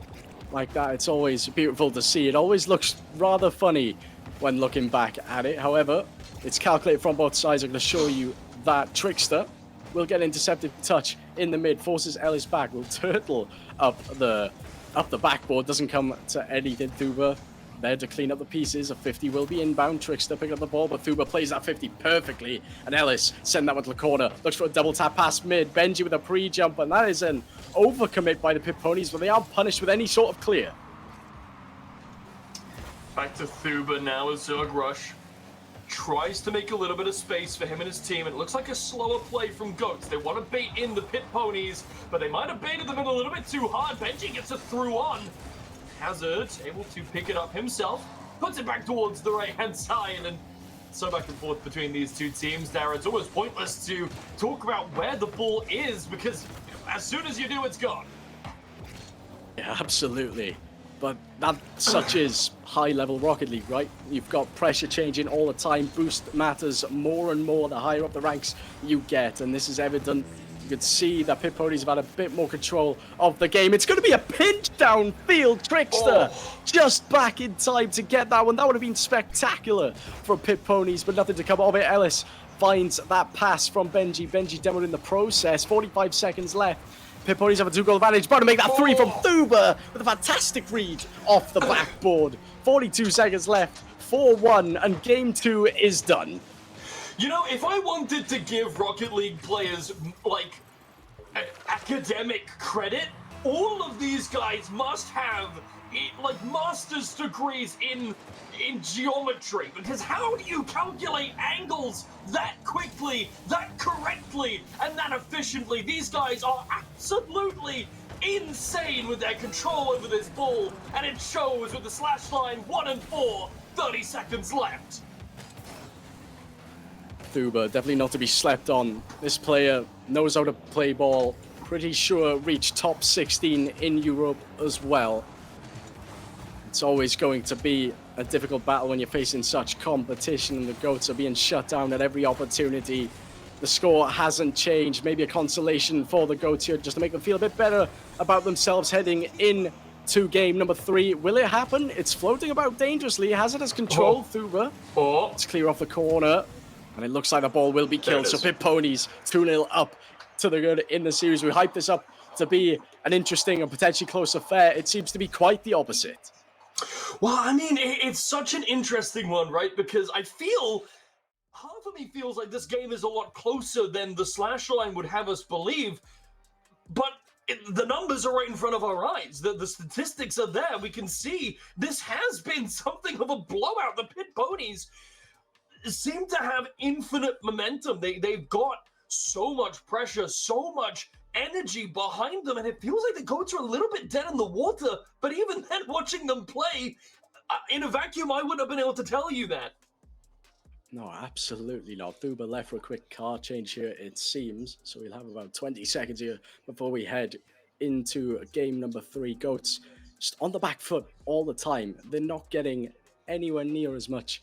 like that, it's always beautiful to see. It always looks rather funny when looking back at it. However, it's calculated from both sides. I'm going to show you that Trickster will get an interceptive touch in the mid, forces Ellis back, will turtle up the backboard, doesn't come to anything. Thuba there to clean up the pieces. A 50 will be inbound. Trickster picking up the ball, but Thuba plays that 50 perfectly, and Ellis send that one to the corner. Looks for a double tap pass mid. Benji with a pre-jump, and that is an overcommit by the Pit Ponies, but they are punished with any sort of clear. Back to Thuba now as Zergrush tries to make a little bit of space for him and his team. And it looks like a slower play from Goats. They want to bait in the Pit Ponies, but they might have baited them in a little bit too hard. Benji gets it through on. Hazard able to pick it up himself, puts it back towards the right-hand side, and so back and forth between these two teams. Darren, it's almost pointless to talk about where the ball is, because as soon as you do, it's gone. Yeah, absolutely. But that such is high-level Rocket League, right? You've got pressure changing all the time. Boost matters more and more the higher up the ranks you get, and this is evident. You could see that Pit Ponies have had a bit more control of the game. It's going to be a pinch downfield. Trickster just back in time to get that one. That would have been spectacular for Pit Ponies, but nothing to come of it. Ellis finds that pass from Benji. Benji demoed in the process. 45 seconds left. Pit Ponies have a 2-goal advantage. About to make that 3 from Thuba with a fantastic read off the backboard. 42 seconds left. 4-1, and game 2 is done. You know, if I wanted to give Rocket League players, like, academic credit, all of these guys must have, like, master's degrees in geometry, because how do you calculate angles that quickly, that correctly, and that efficiently? These guys are absolutely insane with their control over this ball, and it shows with the slash line 1 and 4, 30 seconds left. Thuba, definitely not to be slept on. This player knows how to play ball. Pretty sure reached top 16 in Europe as well. It's always going to be a difficult battle when you're facing such competition, and the GOATs are being shut down at every opportunity. The score hasn't changed. Maybe a consolation for the GOATs here just to make them feel a bit better about themselves heading into game number 3. Will it happen? It's floating about dangerously. Hazard has control. Thuba. It's clear off the corner. And it looks like the ball will be killed. So Pit Ponies 2-0 up to the good in the series. We hype this up to be an interesting and potentially close affair. It seems to be quite the opposite. Well, I mean, it's such an interesting one, right? Because I feel, half of me feels like this game is a lot closer than the slash line would have us believe. But the numbers are right in front of our eyes. The statistics are there. We can see this has been something of a blowout. The Pit Ponies seem to have infinite momentum. They've got so much pressure, so much energy behind them, and it feels like the GOATs are a little bit dead in the water. But even then, watching them play in a vacuum, I wouldn't have been able to tell you that. No, absolutely not. Thuba left for a quick car change here, it seems. So we'll have about 20 seconds here before we head into game number 3. GOATs just on the back foot all the time. They're not getting anywhere near as much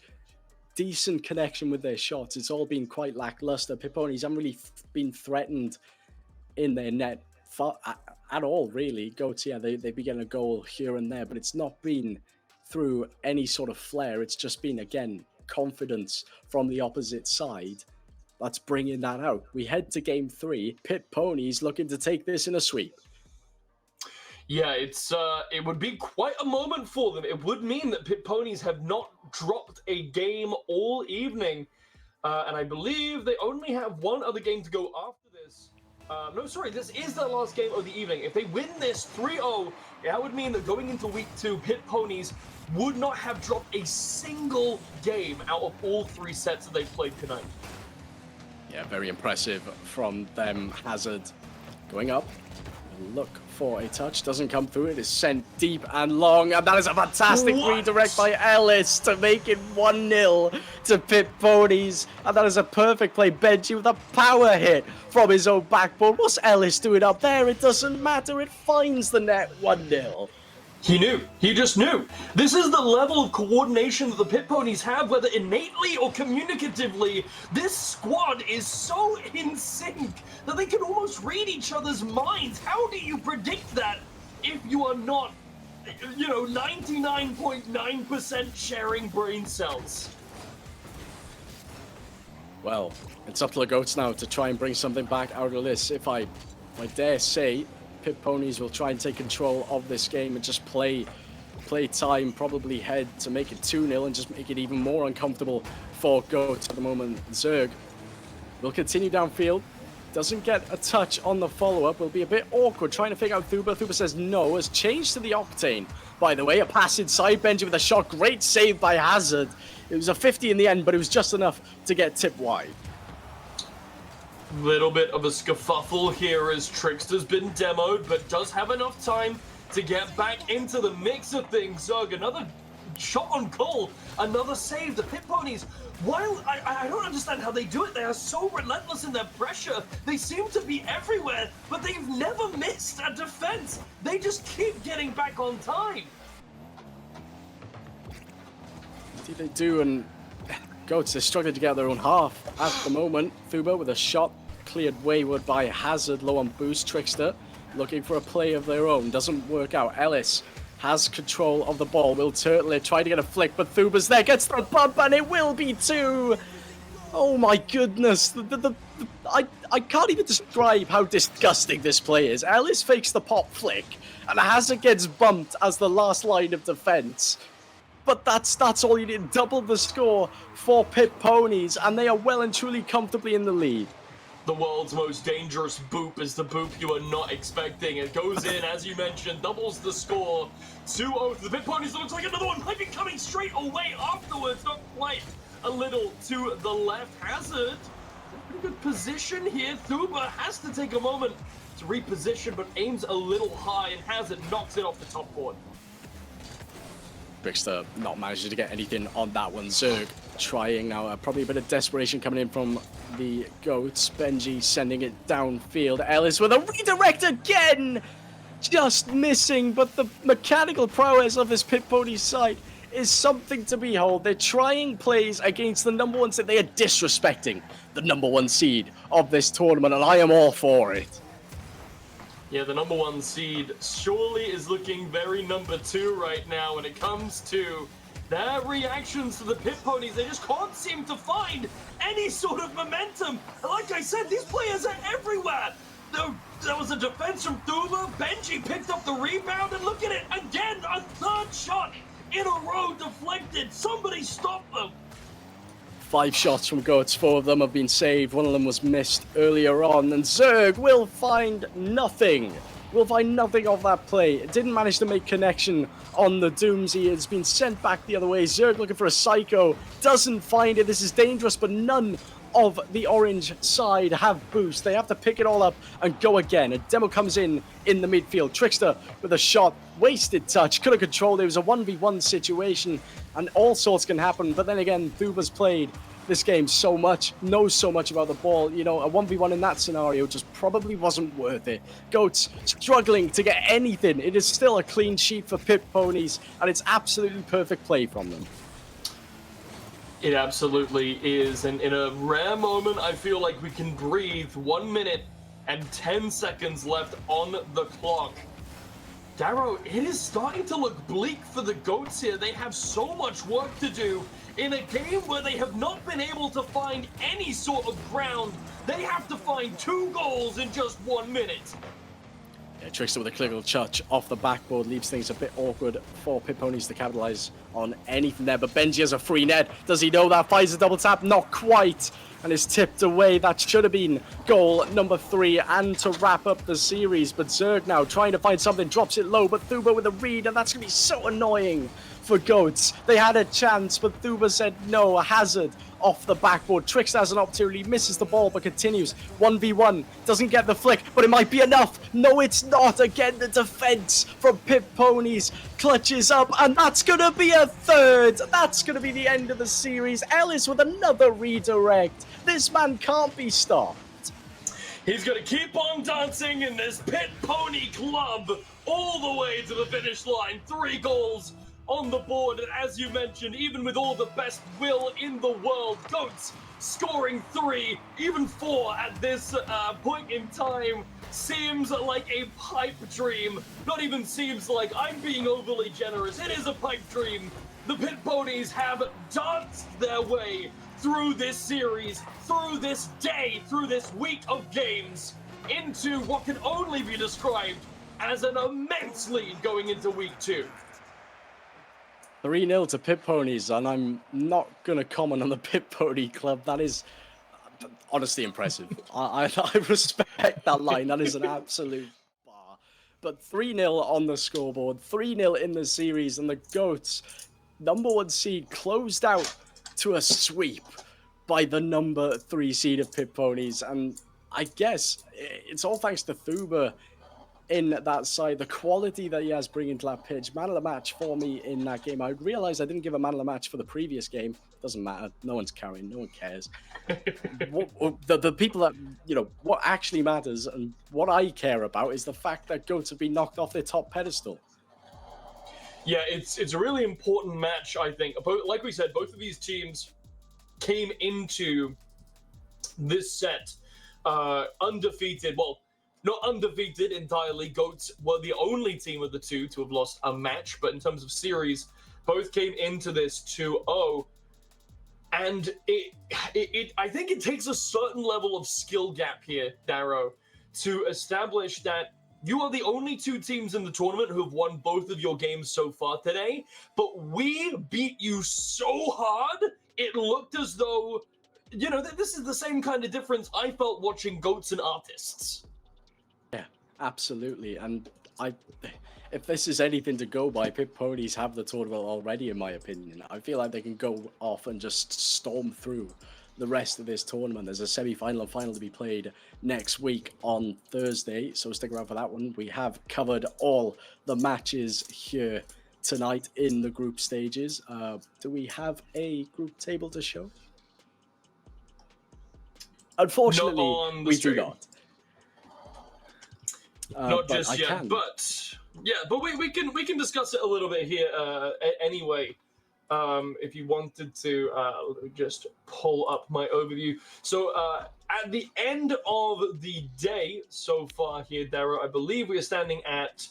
decent connection with their shots. It's all been quite lackluster. Pit Ponies haven't really been threatened in their net at all, really. GOATs, yeah, they've been getting a goal here and there, but it's not been through any sort of flair. It's just been, again, confidence from the opposite side that's bringing that out. We head to game 3. Pit Ponies looking to take this in a sweep. Yeah, it would be quite a moment for them. It would mean that Pit Ponies have not dropped a game all evening. And I believe they only have one other game to go after this. No, sorry, this is their last game of the evening. If they win this 3-0, that would mean that going into week 2, Pit Ponies would not have dropped a single game out of all 3 sets that they've played tonight. Yeah, very impressive from them. Hazard going up. Look for a touch. Doesn't come through. It is sent deep and long. And that is a fantastic redirect by Ellis to make it 1-0 to Pit Ponies. And that is a perfect play. Benji with a power hit from his own backboard. What's Ellis doing up there? It doesn't matter. It finds the net. 1-0. He knew. He just knew. This is the level of coordination that the Pit Ponies have, whether innately or communicatively. This squad is so in sync that they can almost read each other's minds. How do you predict that if you are not, 99.9% sharing brain cells? Well, it's up to the GOATs now to try and bring something back out of this. If I dare say, Pit Ponies will try and take control of this game and just play time, probably head to make it 2-0 and just make it even more uncomfortable for GOATs at the moment. Zerg will continue downfield. Doesn't get a touch on the follow-up. Will be a bit awkward trying to figure out Thuba. Thuba says no. Has changed to the Octane. By the way, a pass inside. Benji with a shot. Great save by Hazard. It was a 50 in the end, but it was just enough to get tipped wide. Little bit of a scuffle here as Trickster's been demoed, but does have enough time to get back into the mix of things. Zerg, another shot on goal, another save. The Pit Ponies, while I don't understand how they do it, they are so relentless in their pressure. They seem to be everywhere, but they've never missed a defense. They just keep getting back on time. They do, and Goats, they're struggling to get their own half at the moment. Thuba with a shot cleared wayward by Hazard, low on boost. Trickster looking for a play of their own, doesn't work out. Ellis has control of the ball, will turtle it, try to get a flick, but Thuba's there, gets the bump, and it will be 2. Oh my goodness, I can't even describe how disgusting this play is. Ellis fakes the pop flick, and Hazard gets bumped as the last line of defense. But that's all you need. Double the score for Pit Ponies, and they are well and truly comfortably in the lead. The world's most dangerous boop is the boop you are not expecting. It goes in, as you mentioned, doubles the score. 2-0 to the Pit Ponies. It looks like another one might be coming straight away afterwards. Not quite. A little to the left. Hazard, pretty good position here. Thuba has to take a moment to reposition, but aims a little high, and Hazard knocks it off the top board. Trickster not managing to get anything on that one. Zerg trying now. Probably a bit of desperation coming in from the Goats. Benji sending it downfield. Ellis with a redirect again! Just missing, but the mechanical prowess of this Pit Pony side is something to behold. They're trying plays against the number 1 seed. They are disrespecting the number 1 seed of this tournament, and I am all for it. Yeah, the number 1 seed surely is looking very number 2 right now when it comes to their reactions to the Pit Ponies. They just can't seem to find any sort of momentum. And like I said, these players are everywhere. There was a defense from Thuba. Benji picked up the rebound, and look at it again. A 3rd shot in a row deflected. Somebody stop them. 5 shots from Goats, 4 of them have been saved. 1 of them was missed earlier on, and Zerg will find nothing. Will find nothing of that play. It didn't manage to make connection on the Doomsy. It's been sent back the other way. Zerg looking for a Psycho. Doesn't find it. This is dangerous, but none of the orange side have boost. They have to pick it all up and go again. A demo comes in the midfield. Trickster with a shot. Wasted touch. Could have controlled it. It was a 1v1 situation, and all sorts can happen. But then again, Thuba's played this game so much, knows so much about the ball. You know, a 1v1 in that scenario just probably wasn't worth it. Goats struggling to get anything. It is still a clean sheet for Pit Ponies, and it's absolutely perfect play from them. It absolutely is, and in a rare moment, I feel like we can breathe. 1 minute and 10 seconds left on the clock. Darrow, it is starting to look bleak for the Goats here. They have so much work to do in a game where they have not been able to find any sort of ground. They have to find 2 goals in just 1 minute. Yeah, Trickster with a clinical touch off the backboard leaves things a bit awkward for Pit Ponies to capitalize on anything there. But Benji has a free net. Does he know that? Finds a double tap? Not quite. And is tipped away. That should have been goal number 3 and to wrap up the series. But Zerg now trying to find something, drops it low, but Thuba with a read, and that's going to be so annoying for Goats. They had a chance, but Thuba said no. A Hazard off the backboard. Trickster has an opportunity, misses the ball, but continues. 1v1, doesn't get the flick, but it might be enough. No, it's not. Again, the defense from Pit Ponies clutches up, and that's going to be a 3rd. That's going to be the end of the series. Ellis with another redirect. This man can't be stopped. He's going to keep on dancing in this Pit Pony club all the way to the finish line. 3 goals on the board, and as you mentioned, even with all the best will in the world, Goats scoring 3, even 4 at this point in time seems like a pipe dream. Not even seems like I'm being overly generous. It is a pipe dream. The Pit Ponies have danced their way through this series, through this day, through this week of games, into what can only be described as an immense lead going into week 2. 3-0 to Pit Ponies, and I'm not going to comment on the Pit Pony Club. That is honestly impressive. I respect that line. That is an absolute bar. But 3-0 on the scoreboard, 3-0 in the series, and the Goats, number 1 seed, closed out to a sweep by the number 3 seed of Pit Ponies. And I guess it's all thanks to Thuba in that side, the quality that he has bringing to that pitch. Man of the match for me in that game. I realized I didn't give a man of the match for the previous game. Doesn't matter. No one's carrying. No one cares. The people that, you know, what actually matters and what I care about is the fact that Goats have been knocked off their top pedestal. Yeah, it's a really important match, I think. Like we said, both of these teams came into this set undefeated. Well, not undefeated entirely. Goats were the only team of the two to have lost a match, but in terms of series, both came into this 2-0. And I think it takes a certain level of skill gap here, Darrow, to establish that you are the only two teams in the tournament who have won both of your games so far today, but we beat you so hard, it looked as though, you know, this is the same kind of difference I felt watching Goats and Artists. Yeah, absolutely. And if this is anything to go by, Pip Ponies have the tournament already, in my opinion. I feel like they can go off and just storm through the rest of this tournament. There's a semi-final and final to be played next week on Thursday, so stick around for that one. We have covered all the matches here tonight in the group stages. Do we have a group table to show? Unfortunately, we do not. Not just yet, but yeah, but we can discuss it a little bit here anyway. If you wanted to, let me just pull up my overview. So at the end of the day so far here, Darrow, I believe we are standing at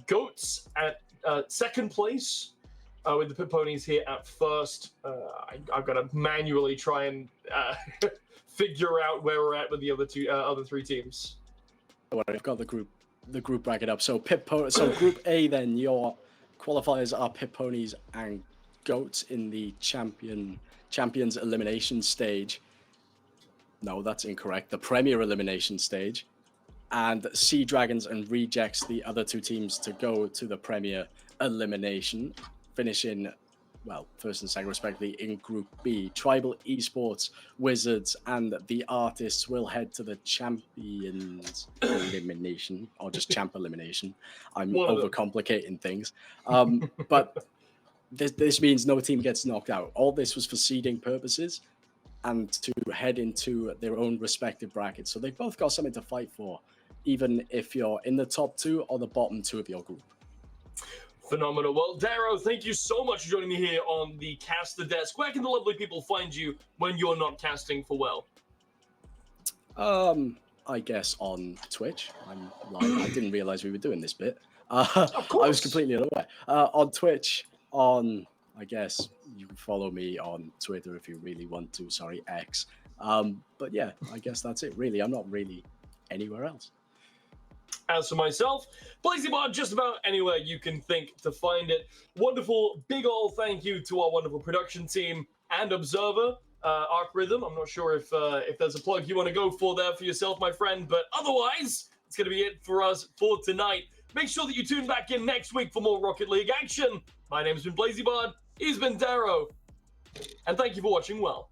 Goats at second place, with the Pip Ponies here at first. I've got to manually try and figure out where we're at with the other three teams. Well, I've got the group bracket up. So so Group A, then your qualifiers are Pip Ponies and Goats in the champions elimination stage. No, that's incorrect. The Premier elimination stage, and Sea Dragons and Rejects, the other two teams to go to the Premier elimination, finishing, well, first and second respectively in Group B. Tribal, Esports, Wizards, and the Artists will head to the Champions elimination, or just Champ elimination. I'm overcomplicating things. But this means no team gets knocked out. All this was for seeding purposes and to head into their own respective brackets. So they've both got something to fight for, even if you're in the top two or the bottom two of your group. Phenomenal. Well, Darrow, thank you so much for joining me here on the Caster Desk. Where can the lovely people find you when you're not casting for Well? I guess on Twitch. I'm live. I didn't realize we were doing this bit. Of course. I was completely unaware. On Twitch, I guess you can follow me on Twitter if you really want to. Sorry, X. But yeah, I guess that's it. Really, I'm not really anywhere else. As for myself, BlazyBot, just about anywhere you can think to find it. Wonderful, big ol' thank you to our wonderful production team and observer, Arc Rhythm. I'm not sure if there's a plug you want to go for there for yourself, my friend, but otherwise, it's going to be it for us for tonight. Make sure that you tune back in next week for more Rocket League action. My name's been BlazyBot, he's been Darrow, and thank you for watching Well.